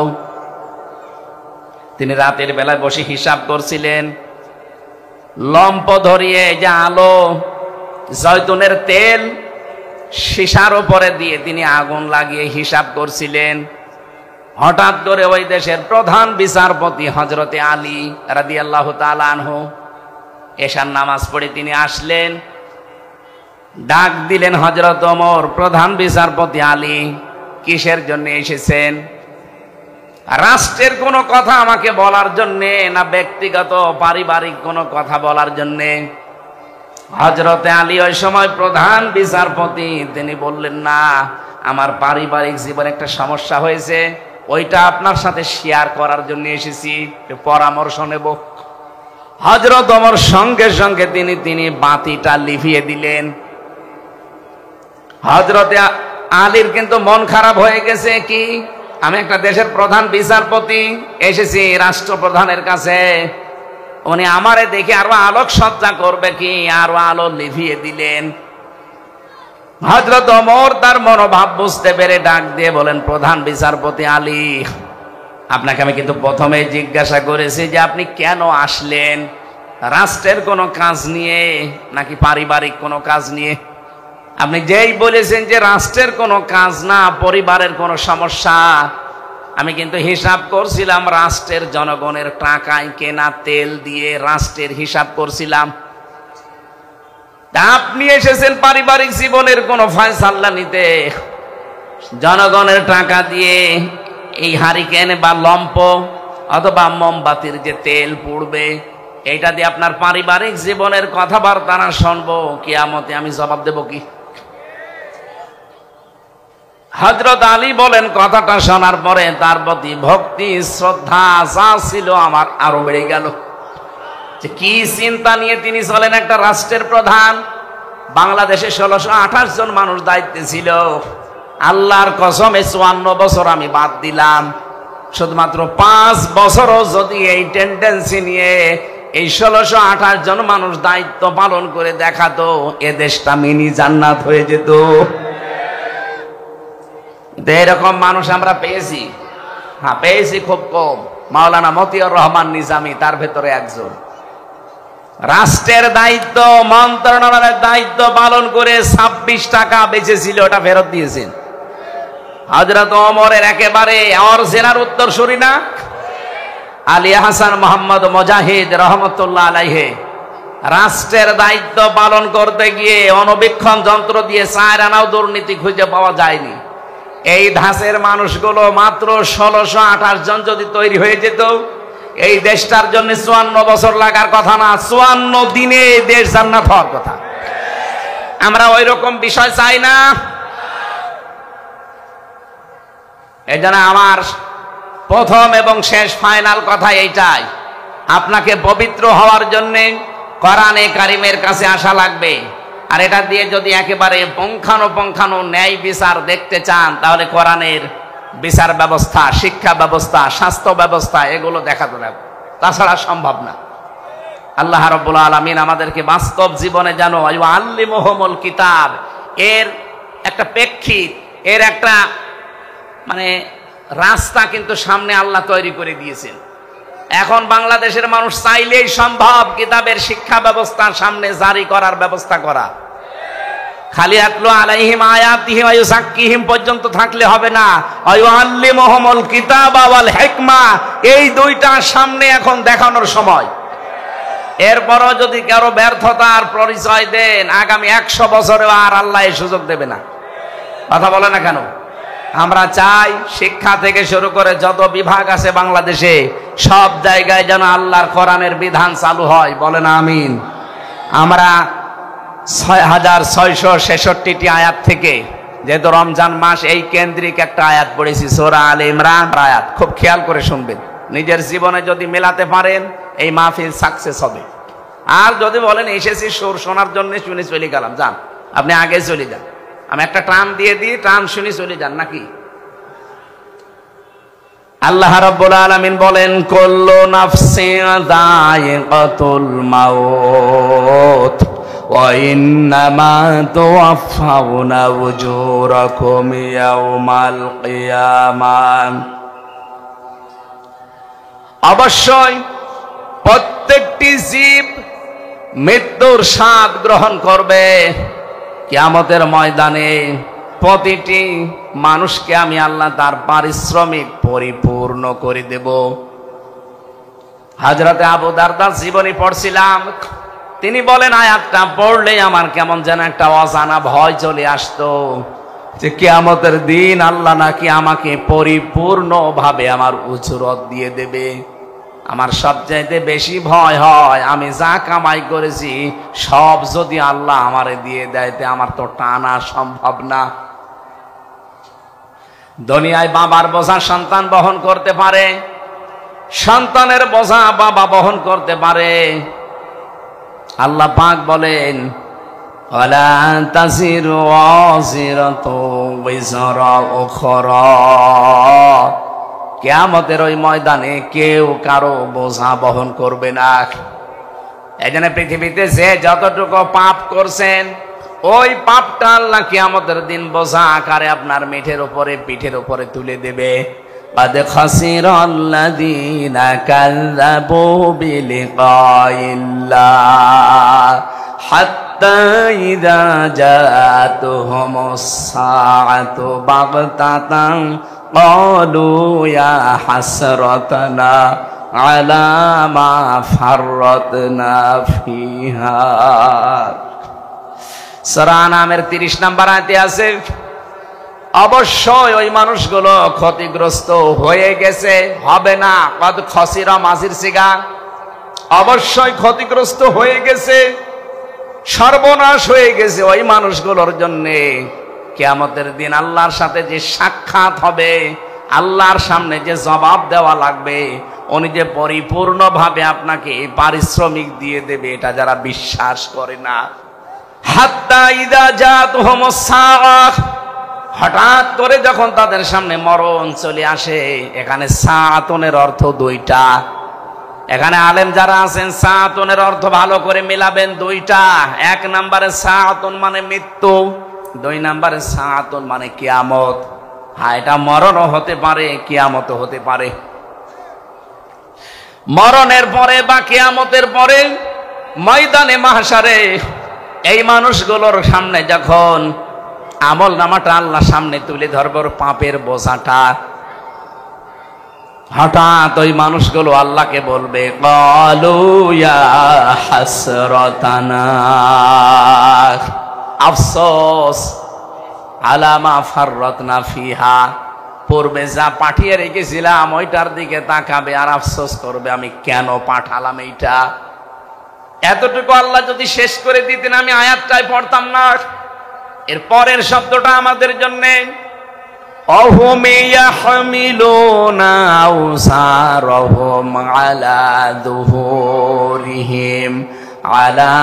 S1: তিনি রাতের বেলায় বসে হিসাব করছিলেন। লম্প ধরিয়ে যে আলো, জয়তুনের তেল সীসার উপরে দিয়ে তিনি আগুন লাগিয়ে হিসাব করছিলেন। হঠাৎ করে ওই দেশের প্রধান বিচারপতি হযরতে আলী রাদিয়াল্লাহু তাআলা আনহু এশার নামাজ পড়ে তিনি আসলেন। ডাক দিলেন, হযরত ওমর, প্রধান বিচারপতি আলী, কিসের জন্য এসেছেন? রাষ্ট্রের কোনো কথা আমাকে বলার জন্যে, না ব্যক্তিগত পারিবারিক কোনো কথা বলার জন্যে? হযরতে আলী ওই সময় প্রধান বিচারপতি, তিনি বললেন, না, আমার পারিবারিক জীবনে একটা সমস্যা হয়েছে, ওইটা আপনার সাথে শেয়ার করার জন্য এসেছি, পরামর্শ নেব। হযরত ওমর সঙ্গে সঙ্গে তিনি বাতিটা লিভিয়ে দিলেন। হযরতে আলীর কিন্তু মন খারাপ হয়ে গেছে, কি আমি একটা দেশের প্রধান বিচারপতি এসেছি রাষ্ট্রপ্রধানের কাছে, উনি আমারে দেখে আরো আলোকসজ্জা করবে কি, আরো আলো লিভিয়ে দিলেন। হযরত ওমর তার মনোভাব বুঝতে পেরে ডাক দিয়ে বলেন, প্রধান বিচারপতি আলী, আপনাকে আমি কিন্তু প্রথমে জিজ্ঞাসা করেছি যে আপনি কেন আসলেন, রাষ্ট্রের কোনো কাজ নিয়ে নাকি পারিবারিক কোনো কাজ নিয়ে? আপনি যেই বলেছেন যে রাষ্ট্রের কোনো কাজ না, পরিবারের কোনো সমস্যা, আমি কিন্তু হিসাব করছিলাম রাষ্ট্রের জনগণের টাকায় কেনা তেল দিয়ে রাষ্ট্রের হিসাব করছিলাম। আপনি এসেছেন পারিবারিক জীবনের কোন ফয়সালা নিতে, জনগণের টাকা দিয়ে এই হারিকেন বা লম্প অথবা মোমবাতির যে তেল পুড়বে এইটা দিয়ে আপনার পারিবারিক জীবনের কথাবার্তা না শুনবো, কিয়ামতে আমি জবাব দেব কি? হযরত আলী বলেন, কথাটা শোনার পরে তার প্রতি ভক্তি শ্রদ্ধা যা ছিল আমার আরো বেড়ে গেল। যে কি চিন্তা নিয়ে তিনি চলেন, একটা রাষ্ট্রের প্রধান। বাংলাদেশে 1628 জন মানুষ দায়িত্বে ছিল। আল্লাহর কসমে 54 বছর আমি বাদ দিলাম, শুধুমাত্র 5 বছরও যদি এই টেন্ডেন্সি নিয়ে এই 1628 জন মানুষ দায়িত্ব পালন করে দেখাতো, এ দেশটা মিনি জান্নাত হয়ে যেত। এরকম মানুষ আমরা পেয়েছি, হ্যাঁ পেয়েছি খুব কম। মাওলানা মতিউর রহমান নিজামী তার ভেতরে একজন। রাষ্ট্রের দায়িত্ব, মন্ত্রণালয়ের দায়িত্ব পালন করে 26 টাকা বেঁচেছিল, ওটা ফেরত দিয়েছেন। হযরত ওমরের একেবারে অরিজিনাল উত্তরসূরি না আলী হাসান মোহাম্মদ মুজাহিদ রহমতুল্লাহ আলাইহি, রাষ্ট্রের দায়িত্ব পালন করতে গিয়ে অণুবীক্ষণ যন্ত্র দিয়ে 4 আনাও দুর্নীতি খুঁজে পাওয়া যায়নি। এই ধাঁচের মানুষগুলো মাত্র 1628 জন যদি তৈরি হয়ে যেত, এই দেশটার জন্য 54 বছর লাগার কথা না, 54 দিনে এই দেশ জান্নাত হওয়ার কথা। আমরা ওই রকম বিষয় চাই না। এই জন্য আমার প্রথম এবং শেষ ফাইনাল কথা এইটাই, আপনাকে পবিত্র হওয়ার জন্য কোরআনে কারিমের কাছে আসা লাগবে। আর এটা দিয়ে যদি একেবারে পুঙ্খানুপুঙ্খানু ন্যায় বিচার দেখতে চান, তাহলে কোরআনের বিচার ব্যবস্থা, শিক্ষা ব্যবস্থা, স্বাস্থ্য ব্যবস্থা এগুলো দেখাতে হবে, তাছাড়া সম্ভব না। আল্লাহ রাব্বুল আলামিন আমাদেরকে বাস্তব জীবনে যেন আল্লিমুহুমুল কিতাব এর একটা প্রেক্ষিত, এর একটা মানে রাস্তা কিন্তু সামনে আল্লাহ তৈরি করে দিয়েছেন। এখন বাংলাদেশের মানুষ চাইলেই সম্ভব কিতাবের শিক্ষা ব্যবস্থা সামনে জারি করার ব্যবস্থা করা। খালি আতলু আলাইহিম আয়াতিহি ওয়া ইউযাক্কিহিম পর্যন্ত থাকলে হবে না, ওয়া ইউআল্লিমুহুমুল কিতাবা ওয়াল হিকমা, এই দুইটা সামনে এখন দেখানোর সময়। এরপরও যদি কারো ব্যর্থতার পরিচয় দেন, আগামী 100 বছরেও আর আল্লাহ এই সুযোগ দেবে না। কথা বলে না কেন? আমরা চাই শিক্ষা থেকে শুরু করে যত বিভাগ আছে বাংলাদেশে, সব জায়গায় যেন আল্লাহর কোরআনের বিধান চালু হয়। বলেন আমিন। আমরা 6666টি আয়াত থেকে, যেহেতু রমজান মাস, এই কেন্দ্রিক একটা আয়াত পড়েছি, সূরা আলে ইমরান আয়াত। খুব খেয়াল করে শুনবেন, নিজের জীবনে যদি মেলাতে পারেন এই মাহফিল সাকসেস হবে। আর যদি বলেন এসেছি সুর শোনার জন্য, শুনে চলে গেলাম, যান আপনি আগে চলে যান, আমি একটা টান দিয়ে দিই, টান শুনে চলে যান নাকি? আল্লাহ রাব্বুল আলামিন বলেন, কুল্লু নাফসিন যায়িকাতুল মাউত ওয়া ইন্নামা তুওয়াফাউনা উজুরাকুম ইয়াওমাল কিয়ামাহ। অবশ্যই প্রত্যেকটি জীব মৃত্যুর স্বাদ গ্রহণ করবে। কিয়ামতের ময়দানে প্রতিটি মানুষকে আমি আল্লাহ তার পারিশ্রমিক পরিপূর্ণ করে দেব। হযরতে আবু দারদার জীবনী পড়ছিলাম, তিনি বলেন আয়াতটা পড়লে আমার কেমন যেন একটা অজানা ভয় চলে আসতো, যে কিয়ামতের দিন আল্লাহ নাকি আমাকে পরিপূর্ণভাবে আমার উজরত দিয়ে দেবে। আমার সবচাইতে বেশি ভয় হয় আমি যা কামাই করেছি সব যদি আল্লাহ আমারে দিয়ে দেয়, আমার তো টানা সম্ভব না। দুনিয়ায় বাবার বোঝা সন্তান বহন করতে পারে, সন্তানের বোঝা বাবা বহন করতে পারে। আল্লাহ পাক বলেন, ওয়ালা তাজিরু ওয়াজিরাতু বিজরা উখরা, কিয়ামতের ওই ময়দানে কেউ কারো বোঝা বহন করবে না। এই জন্য পৃথিবীতে যে যতটুকু পাপ করছেন, ওই পাপটা আল্লাহ কিয়ামতের দিন বোঝা আকারে আপনার পিঠের উপরে তুলে দেবে। قد خسر الذين كذبوا بلقاء الله حتى إذا جاءتهم الساعة بغتة ক্বালু ইয়া হাসরাতানা আলা মা ফাররাতনা ফিহা। সূরা আনামের 30 নম্বর আয়াতে আছে, অবশ্যই ওই মানুষগুলো ক্ষতিগ্রস্ত হয়ে গেছে, হবে না, কদ খসিরা মাজির সিগা, অবশ্যই ক্ষতিগ্রস্ত হয়ে গেছে, সর্বনাশ হয়ে গেছে ওই মানুষগুলোর জন্যে। কিয়ামতের দিন আল্লাহর সাথে যে সাক্ষাৎ হবে, আল্লাহর সামনে যে জবাব দেওয়া লাগবে, উনি যে পরিপূর্ণভাবে আপনাকে পারিশ্রমিক দিয়ে দেবে, এটা যারা বিশ্বাস করে না। হাত্তা ইদা জাতুহুমুস সাআহ, হঠাৎ করে যখন তাদের সামনে মরণ চলে আসে। এখানে সাআতুনের অর্থ দুইটা। এখানে আলেম যারা আছেন সাআতুনের অর্থ ভালো করে মিলাবেন দুইটা। এক নম্বরে সাআতুন মানে মৃত্যু, 2 নম্বরে সাআতুন মানে কিয়ামত। হ্যাঁ, এটা মরণও হতে পারে, কিয়ামতও হতে পারে। মরণের পরে বা কিয়ামতের পরে ময়দানে মাহশারে এই মানুষগুলোর সামনে যখন আমল নামাটা আল্লাহ সামনে তুলে ধরবার পাপের বোঝাটা, হঠাৎ ওই মানুষগুলো আল্লাহকে বলবে, ক্বালু ইয়া হাসরাতানা, আফসোস, আলা মা ফাররাতনা ফিহা, পূর্বে যা পাঠিয়ে রেখেছিলাম ওইটার দিকে তাকাবে আর আফসোস করবে, আমি কেন পাঠালাম এইটা। এতটুকু আল্লাহ যদি শেষ করে দিতেন আমি আয়াতটাই পড়তাম না। এর পরের শব্দটা আমাদের জন্য, অহুম ইয়াহমিলুনা আওসারহুম আলা দুহুরিহিম আলা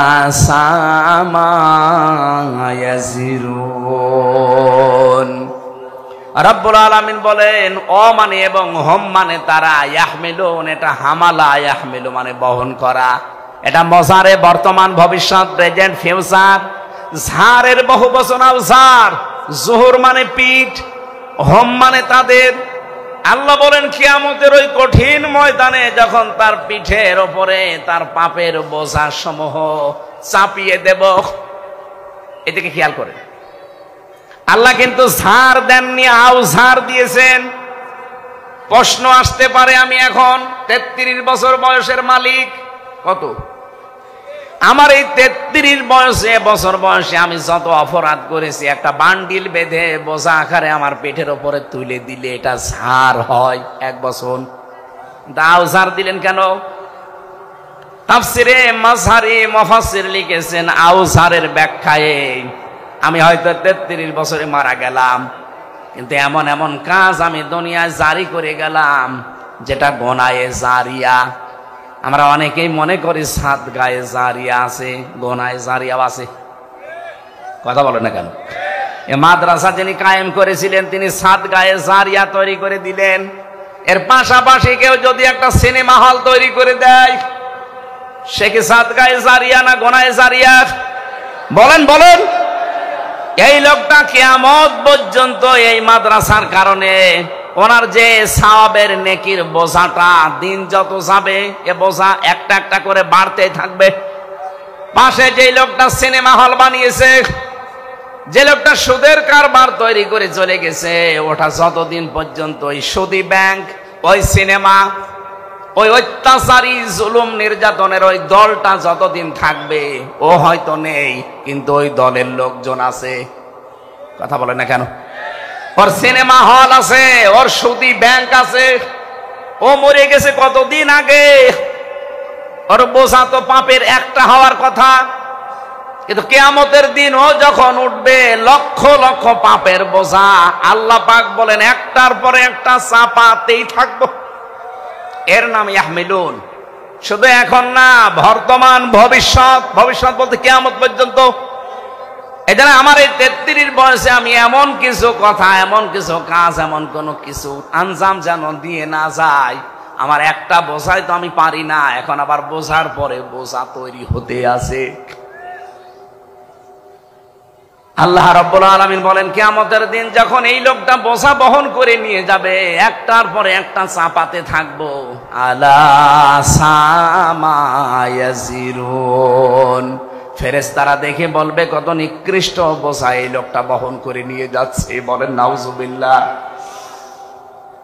S1: সামা ইয়াজিরুন। রব্বুল আলামিন বলেন, অ মানে এবং হম মানে তারা, ইয়াহমিলুন এটা হামালা, ইয়াহমিলু মানে বহন করা। এটা মজারে বর্তমান ভবিষ্যৎ প্রেজেন্ট ফিউচার। ঝারের বহু বচন আওসার, জোহর মানে পিঠ, হোম মানে তাদের। আল্লাহ বলেন কিয়ামতের ওই কঠিন ময়দানে যখন তার পিঠের ওপরে তার পাপের বোঝা সমূহ চাপিয়ে দেব, এদিকে খেয়াল করে। আল্লাহ কিন্তু ঝাড় দেননি, আওসার দিয়েছেন। প্রশ্ন আসতে পারে, আমি এখন 33 বছর বয়সের মালিক। কত? আমার এই 33 বছর বয়সে আমি যত অপরাধ করেছি, একটা বান্ডিল বেঁধে বোঝা আকারে আমার পেটের ওপরে তুলে দিলে এটা ঝাড় হয় 1 বছর। দাও ঝাড় দিলেন কেন? তাফসিরে মাযহারি মুফাসসির লিখেছেন, আওসারের ব্যাখ্যায় আমি হয়তো 33 বছরে মারা গেলাম, কিন্তু এমন এমন কাজ আমি দুনিয়ায় জারি করে গেলাম যেটা গোনায়ে জারিয়া। আমরা অনেকেই মনে করি সাদগায়ে জারিয়া আছে, গোনায়ে জারিয়াও আছে। কথা বলে না কেন? এ মাদ্রাসা যিনি কায়েম করেছিলেন তিনি সাদগায়ে জারিয়া তৈরি করে দিলেন। এর পাশাপাশি কেউ যদি একটা সিনেমা হল তৈরি করে দেয়, সে কি সাদগায়ে জারিয়া না গোনায়ে জারিয়া? বলেন বলেন। এই লোকটা কিয়ামত পর্যন্ত এই মাদ্রাসার কারণে ওনার যে সওয়াবের নেকির বোঝাটা দিন যত যাবে এ বোঝা একটা একটা করে বাড়তেই থাকবে। পাশে যে লোকটা সিনেমা হল বানিয়েছে, যে লোকটা সুদের কারবার তৈরি করে চলে গেছে, ওটা যতদিন পর্যন্ত ওই সুদী ব্যাংক, ওই সিনেমা, ওই অত্যাচারী জুলুম নির্যাতনের ওই দলটা যতদিন থাকবে, ও হয়তো নেই কিন্তু ওই দলের লোকজন আছে। কথা বলে না কেন? ওর সিনেমা হল আছে, ওর সুদী ব্যাংক আছে। ও মরে গেছে কতদিন আগে, ওর বোঝা তো পাপের একটা হওয়ার কথা, কিন্তু কিয়ামতের দিন ও যখন উঠবে লক্ষ লক্ষ পাপের বোঝা, আল্লাহ পাক বলেন একটার পরে একটা চাপাতেই থাকবো। এর নাম ইয়াহমিলুন। শুধু এখন না, বর্তমান ভবিষ্যৎ, ভবিষ্যৎ বলতে কিয়ামত পর্যন্ত। এজন্য আমার এই 33 বয়সে আমি এমন কিছু কথা, এমন কিছু কাজ, এমন কোন কিছু আঞ্জাম যেন দিয়ে না যায়। আমার একটা বোঝাই তো আমি পারি না, এখন আবার বোঝার পরে বোঝা তৈরি হতে আছে। আল্লাহ রাব্বুল আলামিন বলেন কিয়ামতের দিন যখন এই লোকটা বোঝা বহন করে নিয়ে যাবে, একটার পরে একটা চাপাতে থাকবো। আলা সামা ইয়াজিরুন, ফেরেশতারা দেখে বলবে কত নিকৃষ্ট বোঝা এই লোকটা বহন করে নিয়ে যাচ্ছে। বলেন নাউজুবিল্লাহ।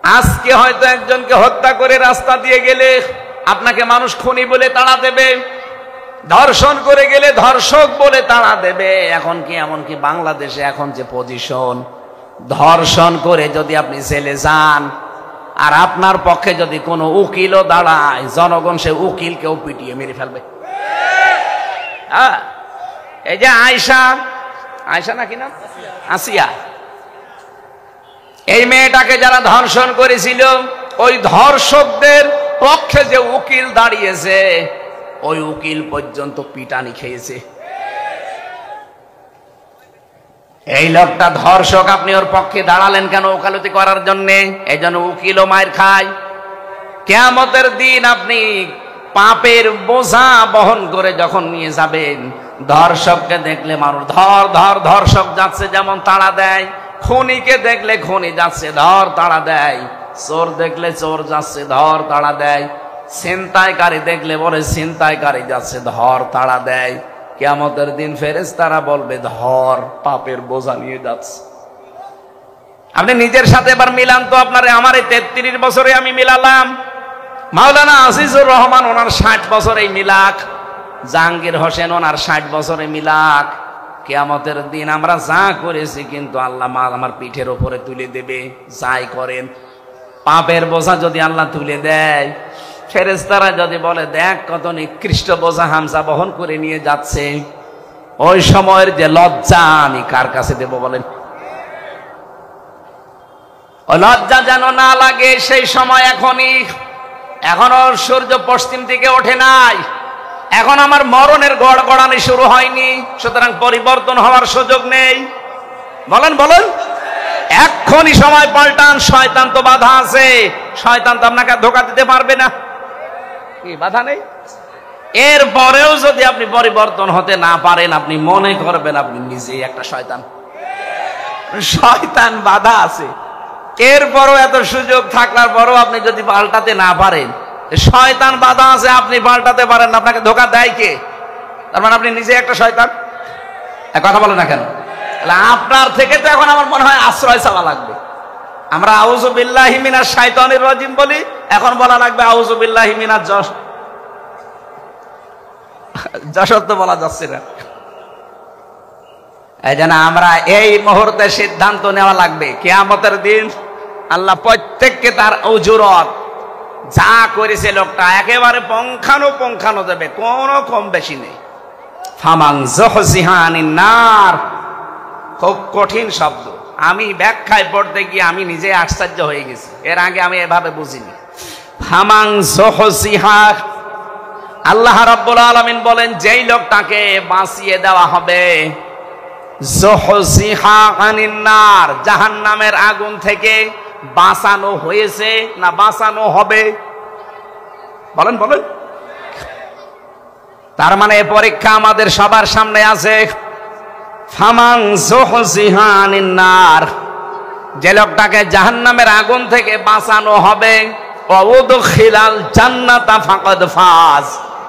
S1: আজকে হয়তো একজনকে হত্যা করে রাস্তা দিয়ে গেলে আপনাকে মানুষ খুনি বলে তাড়া দেবে, ধর্ষণ করে গেলে ধর্ষক বলে তাড়া দেবে। এখন কি এমনকি বাংলাদেশে এখন যে পজিশন, ধর্ষণ করে যদি আপনি জেলে যান আর আপনার পক্ষে যদি কোনো উকিলও দাঁড়ায়, জনগণ সে উকিলকেও পিটিয়ে মেরে ফেলবে। এই যে আয়শা নাকি না, আসিয়া, এই মেয়েটাকে যারা ধর্ষণ করেছিল, ওই ধর্ষকদের পক্ষে যে উকিল দাঁড়িয়েছে, ওই উকিল পর্যন্ত পিটানি খেয়েছে। এই লোকটা ধর্ষক, আপনি ওর পক্ষে দাঁড়ালেন কেন? ওকালতি করার জন্যে। এই জন্য উকিলও মায়ের খায়। কিয়ামতের দিন আপনি পাপের বোঝা বহন করে যখন নিয়ে যাবেন, ধর্ষককে দেখলে মানুষ ধর ধর, ধর্ষক যাচ্ছে যেমন তাড়া দেয়, খুনিকে দেখলে খুনি যাচ্ছে ধর তাড়া দেয়, চোর দেখলে চোর যাচ্ছে ধর তাড়া দেয়, ছিনতাইকারী দেখলে বলে ছিনতাইকারী যাচ্ছে ধর তাড়া দেয়। কিয়ামতের দিন ফেরেশতারা বলবে ধর, পাপের বোঝা নিয়ে যাচ্ছে। আপনি নিজের সাথে এবার মিলান তো। আপনার আমার এই 33 বছরে আমি মিলালাম, মাওলানা আজিজুর রহমান ওনার 60 বছরে মিলাক, জাহাঙ্গীর হোসেন ওনার 60 বছরে মিলাক। কিয়ামতের দিন আমরা যা করেছি কিন্তু আল্লাহ আমার পিঠের ওপরে তুলে দেবে। যাই করেন, পাপের বোঝা যদি আল্লাহ তুলে দেয়, ফেরেশতারা যদি বলে দেখ কত নিকৃষ্ট বোঝা হামজা বহন করে নিয়ে যাচ্ছে, ওই সময়ের যে লজ্জা আমি কার কাছে দেব বলেন? ও লজ্জা যেন না লাগে সেই সময় এখনই। এখনো সূর্য পশ্চিম দিকে ওঠে নাই, এখন আমার মরণের গড়গড়ানি শুরু হয়নি, সুতরাং পরিবর্তন হওয়ার সুযোগ নেই। বলেন বলেন, এক্ষুনি সময় পাল্টান। শয়তান তো বাধা আছে, শয়তান তো আপনাকে ধোঁকা দিতে পারবে না। কি বাধা নেই? এরপরেও যদি আপনি পরিবর্তন হতে না পারেন, আপনি মনে করবেন আপনি নিজেই একটা শয়তান। শয়তান বাধা আছে, এরপরও এত সুযোগ থাকার পরও আপনি যদি পাল্টাতে না পারেন, শয়তান বাধা আছে, আপনি পাল্টাতে পারেন না, আপনাকে ধোঁকা দেয় কে? তার মানে আপনি নিজে একটা শয়তান। কথা বলে না কেন? আপনার থেকে তো এখন আমার মনে হয় আশ্রয় চাওয়া লাগবে। আমরা আউযু বিল্লাহি মিনাশ শাইতানির রাজিম বলি, এখন বলা লাগবে আউযু বিল্লাহি মিনাজ জাসদ তো বলা যাচ্ছে না। এই জন্য আমরা এই মুহূর্তে সিদ্ধান্ত নেওয়া লাগবে, কিয়ামতের দিন আল্লাহ প্রত্যেককে তার উজুরত যা করেছে লোকটা একেবারে পঙ্খানো দেবে, কোনো কম বেশি নেই। ফামান যুহজিহা আনিন নার, খুব কঠিন শব্দ। আমি ব্যাখ্যায় পড়তে গিয়ে আমি নিজে আশ্চর্য হয়ে গেছি, এর আগে আমি এভাবে বুঝিনি। ফামান যুহজিহা, আল্লাহ রাব্বুল আলামিন বলেন যেই লোকটাকে বাঁচিয়ে দেওয়া হবে, যুহজিহা আনিন নার, জাহান্নামের আগুন থেকে বাঁচানো হয়েছে না বাঁচানো হবে? বলেন বলেন। তার মানে পরীক্ষা আমাদের সবার সামনে আছে। ফামান যুহজিহা আনিন নার, যে লোকটাকে জাহান্নামের আগুন থেকে বাঁচানো হবে, ওয়াউদখিলাল জান্নাতা ফাকাদ ফাজ,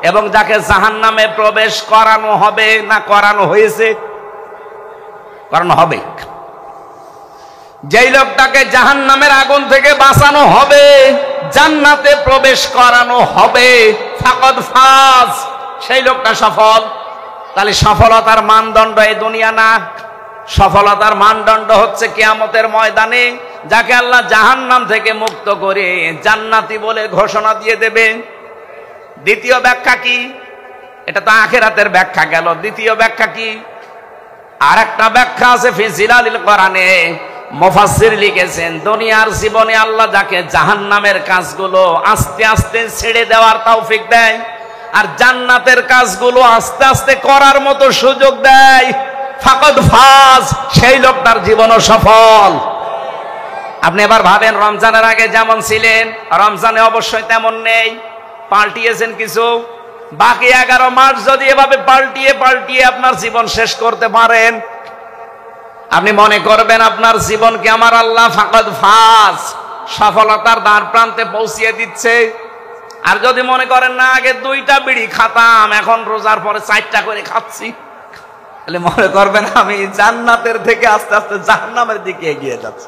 S1: এবং যাকে জাহান্নামে প্রবেশ করানো হবে না করানো হয়েছে? করানো হবে। যেই লোকটাকে জাহান্নামের আগুন থেকে বাঁচানো হবে, জান্নাতে প্রবেশ করানো হবে, ফাকাদ ফাজ, সেই লোকটা সফল। তাহলে সফলতার মানদণ্ড এই দুনিয়া না, সফলতার মানদণ্ড হচ্ছে কিয়ামতের ময়দানে যাকে আল্লাহ জাহান্নাম থেকে মুক্ত করে জান্নাতি বলে ঘোষণা দিয়ে দেবে। দ্বিতীয় ব্যাখ্যা কি? এটা তো আখিরাতের ব্যাখ্যা গেল। দ্বিতীয় ব্যাখ্যা কি? আর একটা ব্যাখ্যা আছে ফি জিলালিল কোরআনে, মুফাসসির লিখেছেন দুনিয়ার জীবনে আল্লাহ যাকে জাহান্নামের কাজগুলো আস্তে আস্তে ছেড়ে দেওয়ার তৌফিক দেয় আর জান্নাতের কাজগুলো আস্তে আস্তে করার মতো সুযোগ দেয়, ফাকাদ ফাজ, সেই লোকটার জীবনও সফল। আপনি এবার ভাবেন, রমজানের আগে যেমন ছিলেন রমজানে অবশ্যই তেমন নেই, পাল্টিয়েছেন কিছু। বাকি 11 মাস যদি এভাবে পাল্টিয়ে পাল্টিয়ে আপনার জীবন শেষ করতে পারেন, আপনি মনে করবেন আপনার জীবনকে আমার আল্লাহ ফাকাদ ফাজ, সফলতার দ্বার প্রান্তে পৌঁছিয়ে দিচ্ছে। আর যদি মনে করেন না আগে 2টা বিড়ি খাতাম, এখন রোজার পরে 4টা করে খাচ্ছি, তাহলে মনে করবেন আমি জান্নাতের থেকে আস্তে আস্তে জাহান্নামের দিকে এগিয়ে যাচ্ছি।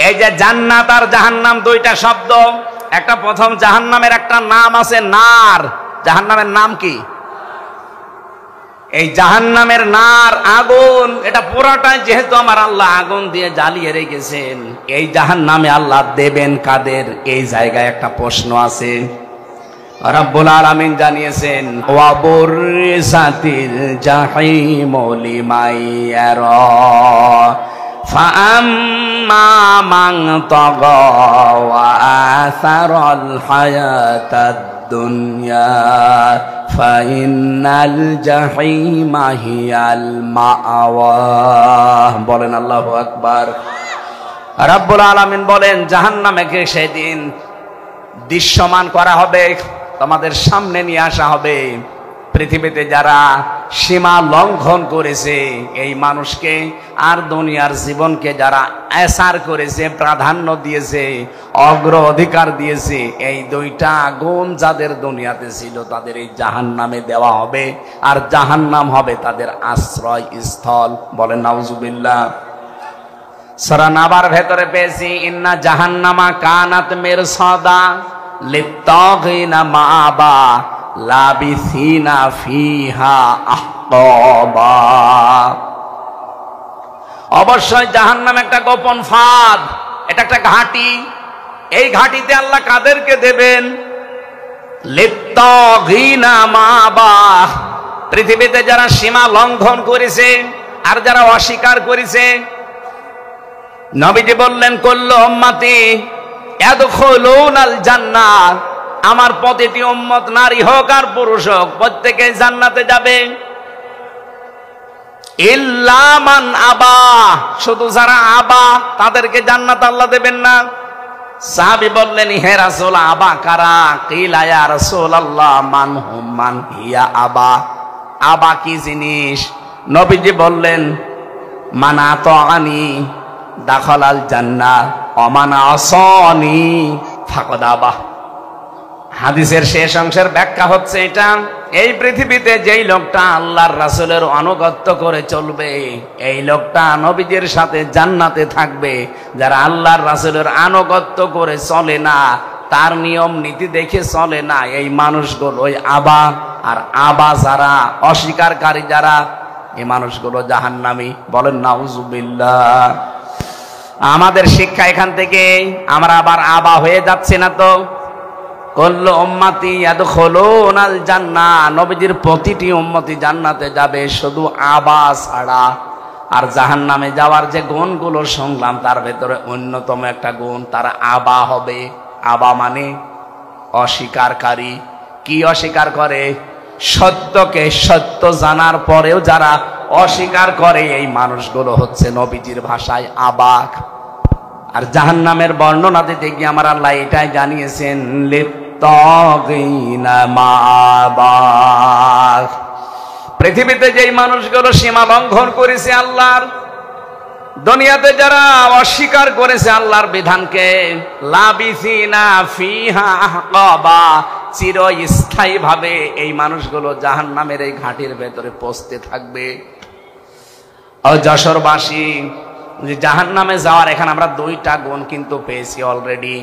S1: এই যে জান্নাত আর জাহান্নাম দুইটা শব্দ, একটা প্রথম জাহান্নামের একটা নাম আছে নার। জাহান্নামের নাম কি? এই জাহান্নামের নার, আগুন, এটা পুরাটাই যেহেতু আমার আল্লাহ আগুন দিয়ে জ্বালিয়ে রেখেছেন, এই জাহান্নামে আল্লাহ দেবেন কাদের? এই জায়গায় একটা প্রশ্ন আছে। রব্বুল আলামিন জানিয়েছেন ওয়া বুরসাতিল জাহিমু লিমাইয়ারা ফাআম্মা মান তাগা ওয়া আসারাল হায়াতাদ দুনিয়া ফাইনাল জাহিমা হিয়াল মাআওয়া। বলেন আল্লাহু আকবার। রব্বুল আলামিন বলেন জাহান্নামকে সেদিন দৃশ্যমান করা হবে, তোমাদের সামনে নিয়ে আসা হবে। পৃথিবীতে যারা সীমা লঙ্ঘন করেছে এই মানুষকে আর দুনিয়ার জীবনকে যারা এসার করেছে, প্রাধান্য দিয়েছে, অগ্র অধিকার দিয়েছে, এই দুইটা গুণ যাদের দুনিয়াতে ছিল তাদের এই জাহান্নামে দেওয়া হবে, আর জাহান্নাম হবে তাদের আশ্রয় স্থল। বলেন নাউজুবিল্লাহ। সূরা নাবার ভেতরে পেয়েছি ইন্না জাহান্নামা কানাত মিরসাদা লিত্তাগিনা মাআবা লাবিসিনা ফিহা আহকাবা। অবশ্যই জাহান্নাম একটা গোপন ফাঁদ, এটা একটা ঘাঁটি। এই ঘাঁটিতে আল্লাহ কাদেরকে দেবেন? লিত্তাগিনা মাআবা, পৃথিবীতে যারা সীমা লঙ্ঘন করেছে আর যারা অস্বীকার করেছে। নবীজি বললেন কুল্লু উম্মতি ইয়াদখুলুনাল জান্নাহ, আমার প্রতিটি উম্মত নারী হোক আর পুরুষ হোক প্রত্যেকে জান্নাতে যাবে। ইল্লা মান আবা, শুধু যারা আবা তাদেরকে জান্নাত আল্লাহ দেবেন না। সাহাবী বললেন হে রাসূল আবা কারা? কিলা ইয়া রাসূলুল্লাহ মান হুম মান হিয়া আবা। আবা কি জিনিস? নবীজি বললেন মান আতাআনি দাখালাল জান্নাহ ওয়া মান আসানি ফাকাদ আবা। হাদিসের শেষ অংশের ব্যাখ্যা হচ্ছে এটা, এই পৃথিবীতে যেই লোকটা আল্লাহর রাসূলের আনুগত্য করে চলবে এই লোকটা নবীজির সাথে জান্নাতে থাকবে। যারা আল্লাহর রাসূলের আনুগত্য করে চলে না, তার নিয়ম নীতি দেখে চলে না, এই মানুষগুলো ওই আবা। আর আবা যারা অস্বীকারী যারা, এই মানুষগুলো জাহান্নামী। বলেন নাউজুবিল্লাহ। আমাদের শিক্ষা এখান থেকে, আমরা আবার আবা হয়ে যাচ্ছে না তো। কুল্লু উম্মতি ইয়াদখুলুনাল জান্নাহ, নবীজির প্রতিটি উম্মতি জান্নাতে যাবে, শুধু আবা ছাড়া। আর জাহান্নামে যাওয়ার যে গুণগুলো শুনলাম তার ভেতরে অন্যতম একটা গুণ, তারা আবা হবে। আবা মানে অস্বীকারী। কি অস্বীকার করে? সত্যকে সত্য জানার পরেও যারা অস্বীকার করে এই মানুষগুলো হচ্ছে নবীজির ভাষায় আবাক। আর জাহান্নামের বর্ণনা দিতে গিয়ে আমার আল্লাহ এটাই জানিয়েছেন লিত্তাগিনা মাআবা। পৃথিবীতে যেই মানুষগুলো সীমা লঙ্ঘন করেছে আল্লাহর, দুনিয়াতে যারা অস্বীকার করেছে আল্লাহর বিধানকে, লাবিসিনা ফিহা আহকাবা, চিরস্থায়ী ভাবে এই মানুষগুলো জাহান্নামের এই ঘাটির ভেতরে পৌঁছতে থাকবে। ও যশোরবাসী, যে জাহান্নামে যাওয়ার এখানে আমরা দুইটা গুণ কিন্তু পেয়েছি অলরেডি।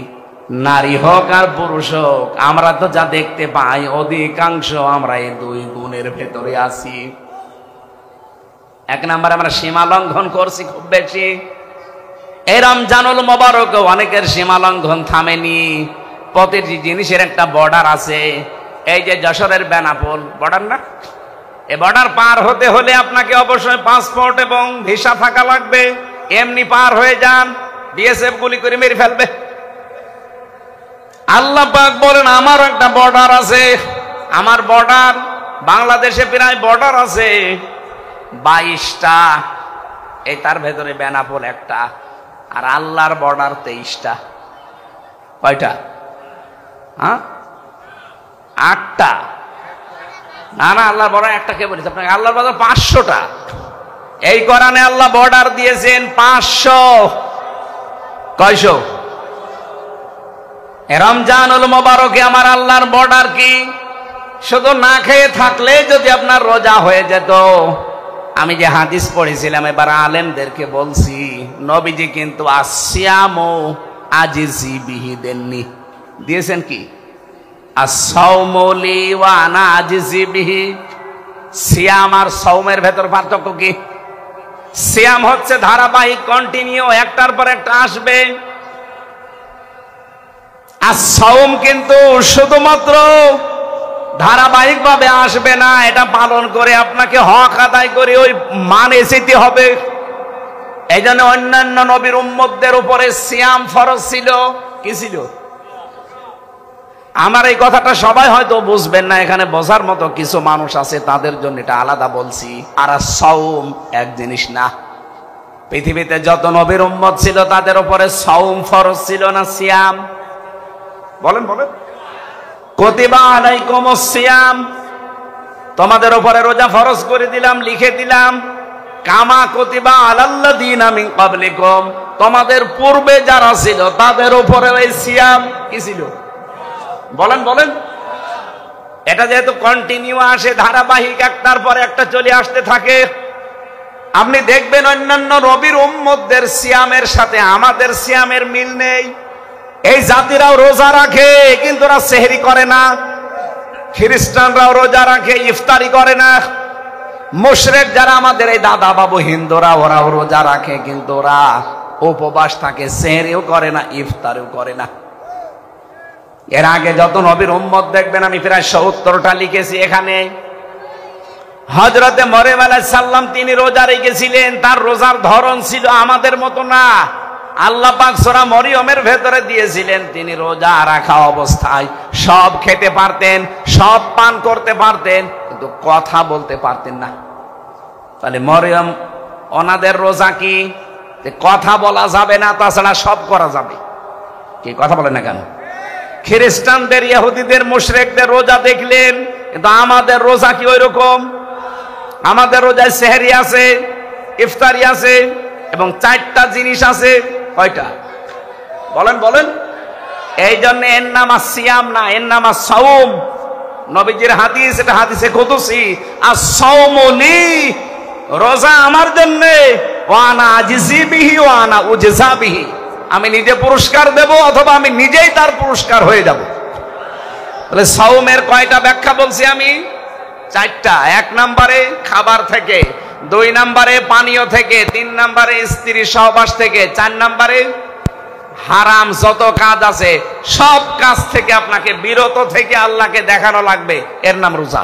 S1: নারী হোক আর পুরুষ হোক, আমরা তো যা দেখতে পাই অধিকাংশ আমরা এই দুই গুণের ভেতরে আছি। এক নম্বরে আমরা সীমা লঙ্ঘন করছি খুব বেশি। এই রমজানুল মোবারক অনেকের সীমা লঙ্ঘন থামেনি। প্রতিটি জিনিসের একটা বর্ডার আছে। এই যে যশোরের বেনাপোল বর্ডার না, এই বর্ডার পার হতে হলে আপনাকে অবশ্যই পাসপোর্ট এবং ভিসা থাকা লাগবে। এমনি পার হয়ে যান, বিএসএফ গুলি করে মেরে ফেলবে। আল্লাহ পাক বলেন আমারও একটা বর্ডার আছে। আমার বর্ডার, বাংলাদেশে প্রায় বর্ডার আছে 22টা। এই তার ভেতরে বেনাপোল একটা, আর আল্লাহর বর্ডার 23টা। কয়টা? হ্যাঁ, 8টা। না না, আল্লাহর বর্ডার একটা কে বলেছে আপনাকে? আল্লাহর বর্ডার 500টা। এই কোরআনে আল্লাহ বর্ডার দিয়েছেন 500। কয়শো? রমজানুল মোবারকে আমার আল্লাহর বর্ডার কি? শুধু না খেয়ে থাকলে যদি আপনার রোজা হয়ে যেত, আমি যে হাদিস পড়েছিলাম এবার আলেমদেরকে বলছি, নবীজি কিন্তু আসিয়ামু আজিজি বিহি দেননি, দিয়েছেন কি আসসাউমু লি ওয়া আনা আজিজি বিহি। সিয়াম আর সাওমের ভেতর পার্থক্য কি? সিয়াম হচ্ছে ধারাবাহিক, কন্টিনিউ, একটার পর একটা আসবে। আর সাওম কিন্তু শুধুমাত্র ধারাবাহিক ভাবে আসবে না, এটা পালন করে আপনাকে হক আদায় করে ওই মানে যেতে হবে। এই জন্য অন্যান্য নবীর উম্মতদের উপরে সিয়াম ফরজ ছিল। কি ছিল? আমার এই কথাটা সবাই হয়তো বুঝবেন না, এখানে বোঝার মতো কিছু মানুষ আছে, তাদের জন্য এটা আলাদা বলছি। আর সাওম এক জিনিস না। পৃথিবীতে যত নবীর উম্মত ছিল তাদের উপরে সাওম ফরজ ছিল না সিয়াম? বলেন বলেন। কুতিবা আলাইকুমুস সিয়াম, তোমাদের উপরে রোজা ফরজ করে দিলাম, লিখে দিলাম। কামা কুতিবা আলাল্লাযীনা মিন ক্বাবলিকুম, তোমাদের পূর্বে যারা ছিল তাদের উপরে এই সিয়াম কি ছিল? বলেন বলেন। এটা যেহেতু কন্টিনিউ আসে, ধারাবাহিক, একটার পর একটা চলে আসতে থাকে, আপনি দেখবেন অন্যান্য নবীর উম্মতদের সিয়ামের সাথে আমাদের সিয়ামের মিল নেই। এই জাতিরাও রোজা রাখে কিন্তু ওরা সেহরি করে না, খ্রিস্টানরাও রোজা রাখে ইফতারি করে না, মুশরিক যারা আমাদের এই দাদা বাবু হিন্দুরা ওরাও রোজা রাখে কিন্তু ওরা উপবাস থাকে, সেহরিও করে না, ইফতারিও করে না। এর আগে যত নবীর উম্মত দেখবেন, আমি প্রায় ৭০টা লিখেছি এখানে। হযরতে মরিয়ম আলাইহিস সালাম তিনি রোজা রেখেছিলেন, তার রোজার ধরন ছিল আমাদের মতো না। আল্লাহ পাক সূরা মরিয়মের ভেতরে দিয়েছিলেন, তিনি রোজা রাখা অবস্থায় সব খেতে পারতেন, সব পান করতে পারতেন, কিন্তু কথা বলতে পারতেন না। তাহলে মরিয়ম ওনাদের রোজা কি? কথা বলা যাবে না, তাছাড়া সব করা যাবে। কি কথা বলেন না কেন? খ্রিস্টানদের, ইহুদিদের, মুশরিকদের রোজা দেখলেন, কিন্তু আমাদের রোজা কি ওই রকম? আমাদের রোজায় সেহরি আছে, ইফতারি আছে এবং 4টা জিনিস আছে। কয়টা? বলেন বলেন। এই জন্য এর নাম সিয়াম না, এর নাম সাওম। নবীজির হাদিস, এটা হাদিসে কুদসি, আস-সাওমু লি, রোজা আমার জন্য, ওয়া আনা আজিজি বিহি ওয়া আনা উজজা বিহি, আমি নিজে পুরস্কার দেব অথবা আমি নিজেই তার পুরস্কার হয়ে যাব। তাহলে সাওমের কয়টা ব্যাখ্যা বলছি আমি? 4টা। 1 নম্বরে খাবার থেকে, 2 নম্বরে পানীয় থেকে, 3 নম্বরে স্ত্রী সহবাস থেকে, 4 নম্বরে হারাম যত কাজ আছে সব কাজ থেকে আপনাকে বিরত থেকে আল্লাহকে দেখানো লাগবে, এর নাম রোজা।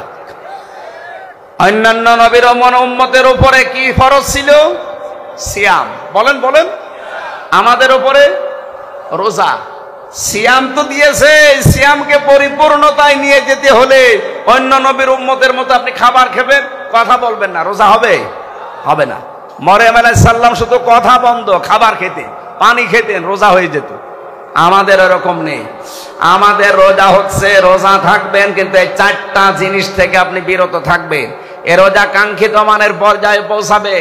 S1: অন্যান্য নবীর উম্মতের উপরে কি ফরজ ছিল? সিয়াম। বলেন বলেন। আমাদের উপরে রোজা। সিয়াম তো দিয়েছে, সিয়ামকে পরিপূর্ণতায় নিয়ে যেতে হলে অন্য নবীর উম্মতের মতো আপনি খাবার খাবেন, কথা বলবেন না, রোজা হবে? হবে না। মরিয়ম আলাইহিস সালাম শুধু কথা বন্ধ, খাবার খেতেন, পানি খেতেন, রোজা হয়ে যেত। আমাদের এরকম নেই। আমাদের রোজা হচ্ছে, রোজা থাকবেন কিন্তু এই 4টা জিনিস থেকে আপনি বিরত থাকবেন। এ রোজা কাঙ্ক্ষিত মানের পর্যায়ে পৌঁছাবে।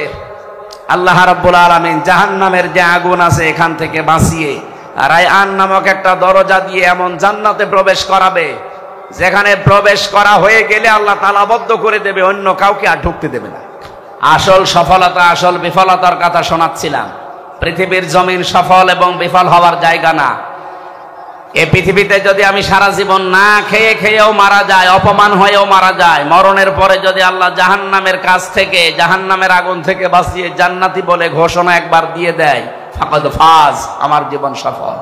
S1: আল্লাহ রাব্বুল আলামিন জাহান্নামের যে আগুন আছে এখান থেকে বাঁচিয়ে রায়আন নামক একটা দরজা দিয়ে এমন জান্নাতে প্রবেশ করাবে, যেখানে প্রবেশ করা হয়ে গেলে আল্লাহ তালাবদ্ধ করে দেবে, অন্য কাউকে আর ঢুকতে দেবে না। আসল সফলতা, আসল বিফলতার কথা শোনাচ্ছিলাম। পৃথিবীর জমিন সফল এবং বিফল হওয়ার জায়গা না। এই পৃথিবীতে যদি আমি সারা জীবন না খেয়ে খেয়েও মারা যায়, অপমান হয়েও মারা যায়, মরণের পরে যদি আল্লাহ জাহান্নামের কাছ থেকে, জাহান্নামের আগুন থেকে বাঁচিয়ে জান্নাতি বলে ঘোষণা একবার দিয়ে দেয়, ফাকাদ ফাজ, আমার জীবন সফল।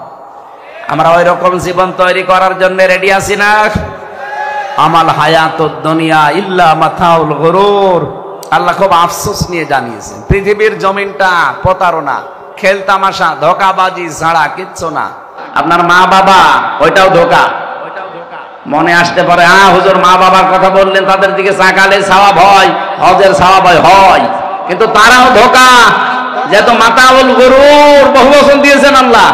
S1: আমরা ওই রকম জীবন তৈরি করার জন্য রেডি আছি না? আমাল হায়াতুদ দুনিয়া ইল্লা মাতাউল গুরুর। আল্লাহ খুব আফসোস নিয়ে জানিয়েছেন, পৃথিবীর জমিনটা প্রতারণা, খেলতামাশা, ধোঁকাবাজি ছাড়া কিচ্ছু না। আপনার মা বাবা, ওইটাও ধোঁকা। মনে আসতে পারে, হ্যাঁ হুজুর মা বাবার কথা বললেন, তাদের দিকে তাকালে সওয়াব হয়, হজের সওয়াব হয়, কিন্তু তারাও ধোঁকা। যেহেতু মাতাউল গুরুর বহু বচন দিয়েছেন আল্লাহ,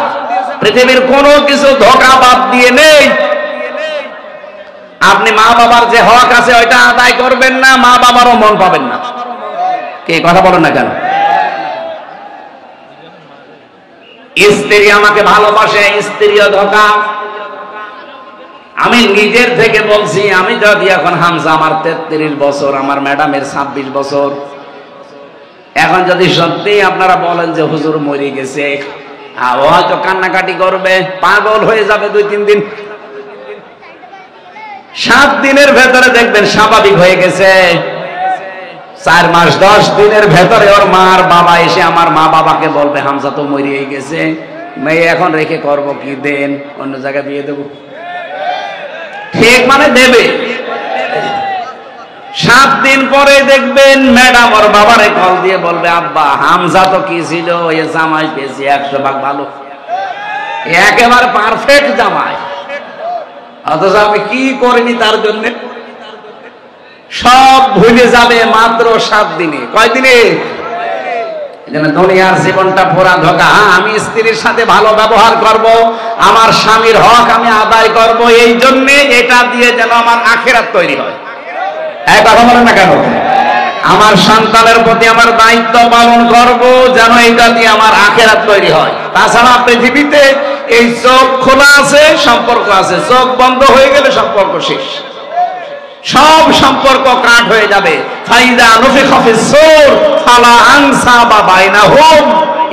S1: পৃথিবীর কোনো কিছু ধোঁকা বাদ দিয়ে নেই। আপনি মা বাবার যে হক আছে ওইটা আদায় করবেন না, মা বাবারও মন পাবেন না। কি কথা বলেন না কেন? স্ত্রী আমাকে ভালোবাসে, স্ত্রীও ধোঁকা। আমি নিজের থেকে বলছি, আমি যদি এখন হামজা, আমার 33 বছর, আমার ম্যাডামের 26 বছর, এখন যদি সত্যি আপনারা বলেন যে হুজুর মরে গেছে, ও হয়তো কান্নাকাটি করবে, পাগল হয়ে যাবে 2-3 দিন। 7 দিনের ভেতরে দেখবেন স্বাভাবিক হয়ে গেছে। 4 মাস 10 দিনের ভেতরে ওর মার বাবা এসে আমার মা বাবাকে বলবে হামজা তো মরিয়ে গেছে, মেয়ে এখন রেখে করব কি, দেন অন্য জায়গায় বিয়ে দেব। ঠিক মানে দেবে। 7 দিন পরে দেখবেন ম্যাডাম ওর বাবারে কল দিয়ে বলবে আব্বা হামজা তো কি ছিল, এ জামাই পেয়েছি 100 ভাগ ভালো, একেবারে পারফেক্ট জামাই, অথচ আমি কি করিনি তার জন্য। সব ভুলে যাবে মাত্র 7 দিনে। কয়দিনে? এজন্য দুনিয়ার জীবনটা পুরা ধোঁকা। আমি স্ত্রীর সাথে ভালো ব্যবহার করব, আমার স্বামীর হক আমি আদায় করব, এই জন্য এটা দিয়ে যেন আমার আখিরাত তৈরি হয়। এই কথা বলেন না কেন? আমার সন্তানের প্রতি আমার দায়িত্ব পালন করব, যেন এটা দিয়ে আমার আখিরাত তৈরি হয়। তাছাড়া পৃথিবীতে এই চোখ খোলা আছে, সম্পর্ক আছে, চোখ বন্ধ হয়ে গেলে সম্পর্ক শেষ, সব সম্পর্ক কাট হয়ে যাবে। ফাইদা নুফিখা ফিস-সূর ফালা আনসাবা বাইনাহুম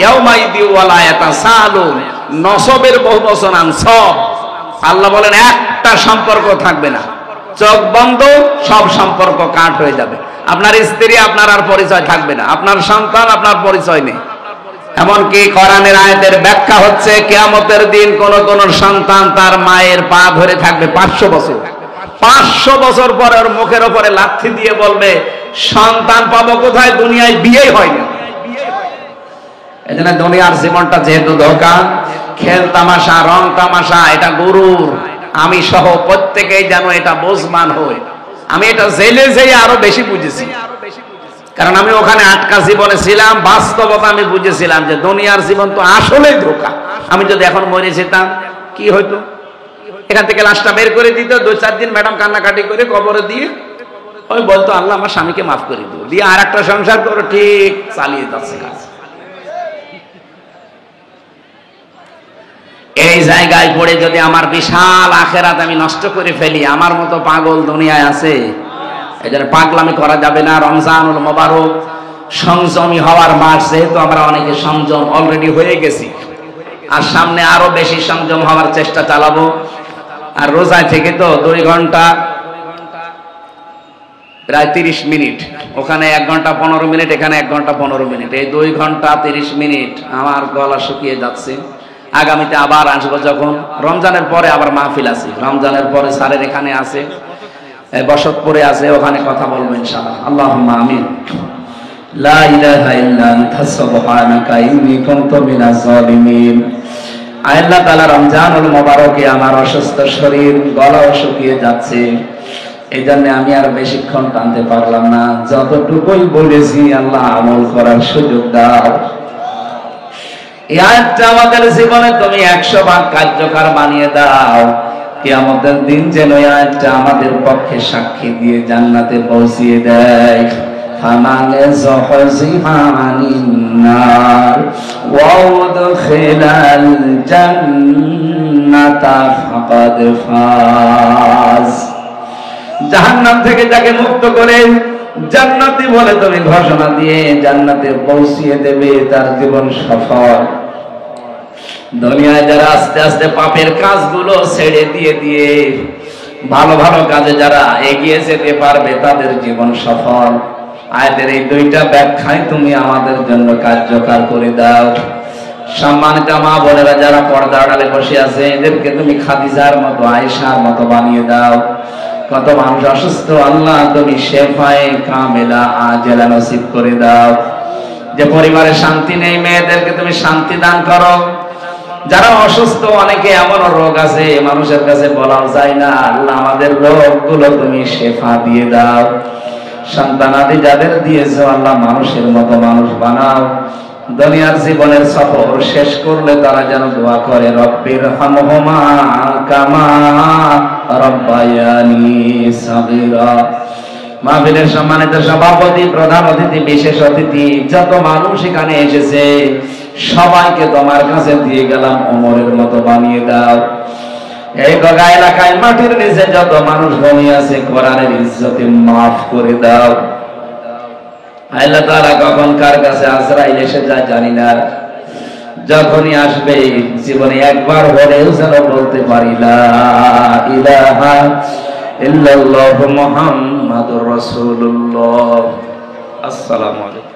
S1: ইয়াওমাইদি ওয়ালা ইয়াতাসালুন। নসবের বহুবচন আনসাব। আল্লাহ বলেন একটা সম্পর্ক থাকবে না, চোখ বন্ধ, সব সম্পর্ক কাট হয়ে যাবে। আপনার স্ত্রী আপনার আর পরিচয় থাকবে না, আপনার সন্তান আপনার পরিচয় নেই। এমনকি কোরআনের আয়াতের ব্যাখ্যা হচ্ছে কিয়ামতের দিন কোন কোন সন্তান তার মায়ের পা ধরে থাকবে 500 বছর। 500 বছর পরে ওর মুখের উপরে লাথি দিয়ে বলবে সন্তান পাবো কোথায়, দুনিয়ায় বিয়েই হয় না। এজন্য দুনিয়ার জীবনটা যেহেতু ধোঁকা, খেল তামাশা, রং তামাশা, এটা গুরুর, আমি সহ প্রত্যেকেই যেন এটা বোঝমান হয়। আমি এটা জেলে যেয়ে আরো বেশি বুঝেছি, কারণ আমি ওখানে আটকা জীবনে ছিলাম। বাস্তবতা আমি বুঝেছিলাম যে দুনিয়ার জীবন তো আসলেই ধোঁকা। আমি যদি এখন মরে যেতাম কি হইতো, এখান থেকে লাশটা বের করে দিত, 2-4 দিন ম্যাডাম কান্নাকাটি করে কবরে দিয়ে ওই বলতো আল্লাহ আমার স্বামীকে মাফ করে দিও, দিয়ে আর একটা সংসার করে ঠিক চালিয়ে যাচ্ছে কাজ। এই জায়গায় পড়ে যদি আমার বিশাল আখেরাত আমি নষ্ট করে ফেলি, আমার মতো পাগল দুনিয়ায় আছে। এই জন্য পাগলামি করা যাবে না। রমজানুল মোবারক সংযমী হওয়ার মাস, যেহেতু আমরা অনেকে সংযম অলরেডি হয়ে গেছি, আর সামনে আরো বেশি সংযম হওয়ার চেষ্টা চালাবো। আর রোজায় থেকে তো 2 ঘন্টা প্রায় 30 মিনিট, ওখানে 1 ঘন্টা 15 মিনিট, এখানে 1 ঘন্টা 15 মিনিট, এই 2 ঘন্টা 30 মিনিট আমার গলা শুকিয়ে যাচ্ছে। আগামীতে আবার আসবো যখন রমজানের পরে, আবার মাহফিল আছে রমজানের পরে, স্যারের এখানে আছে, বসতপুরে আছে, ওখানে কথা বলবো ইনশাআল্লাহ। আল্লাহুম্মা আমিন। লা ইলাহা ইল্লা আনতা সুবহানাকা ইন্নী কুনতু মিনাজ জালিমিন। আল্লাহ তাআলা রমজানুল মোবারকে আমার অসুস্থ শরীর, গলাও শুকিয়ে যাচ্ছে, এই জন্য আমি আর বেশিক্ষণ টানতে পারলাম না। যতটুকুই বলেছি আল্লাহ আমল করার সুযোগ দাও। এই আয়াতটা আমাদের জীবনে তুমি 100 ভাগ কার্যকর বানিয়ে দাও। কিয়ামতের দিন যেন এই আয়াতটা আমাদের পক্ষে সাক্ষী দিয়ে জান্নাতে পৌঁছিয়ে দেয়। ফামান যুহজিহা আনিন নার ওয়া উদখিলাল জান্নাতা ফাকাদ ফাজ। জাহান্নাম থেকে যাকে মুক্ত করে জান্নাতি বলে তুমি ঘোষণা দিয়ে জান্নাতে পৌঁছিয়ে দেবে, তার জীবন সফল। দুনিয়ায় যারা আস্তে আস্তে পাপের কাজগুলো ছেড়ে দিয়ে দিয়ে ভালো ভালো কাজে যারা এগিয়ে যেতে পারবে, তাদের জীবন সফল। আয়াতের এই 2টা ব্যাখ্যায় তুমি আমাদের জন্য কার্যকর করে দাও। সম্মানিত মা বোনেরা যারা পর্দার আড়ালে বসে আছে, এদেরকে তুমি খাদিজার মতো, আয়েশার মতো বানিয়ে দাও। কত মানুষ অসুস্থ, আল্লাহ তুমি শেফায়ে কামেলা আজেলা নসিব করে দাও। যে পরিবারে শান্তি নেই, মেয়েদেরকে তুমি শান্তি দান করো। যারা অসুস্থ, অনেকে এমন রোগ আছে মানুষের কাছে বলাও যায় না, আল্লাহ আমাদের রোগগুলো তুমি শেফা দিয়ে দাও। সন্তানাদি যাদের দিয়েছো আল্লাহ মানুষের মতো মানুষ বানাও। দুনিয়ার জীবনের সফর শেষ করলে তারা যেন দোয়া করে রব্বির হামহুমা কামা রব্বায়ানি সাগীরা। মাহফিলের সম্মানিত সভাপতি, প্রধান অতিথি, বিশেষ অতিথি, যত মানুষ এখানে এসেছে সবাইকে তোমার কাছে দিয়ে গেলাম, ওমরের মতো বানিয়ে দাও। এই গগা এলাকায় মাটির নিচে যত মানুষ ঘুমিয়ে আছে, কোরআনের ইজ্জতে মাফ করে দাও। আল্লাহ তাআলা কখন কার কাছে আজরাইল এসে যায় জানি না, যখনই আসবে জীবনে একবার হলেও যেন বলতে পারি লা ইলাহা ইল্লাল্লাহু মুহাম্মাদুর রাসূলুল্লাহ। আসসালামু আলাইকুম।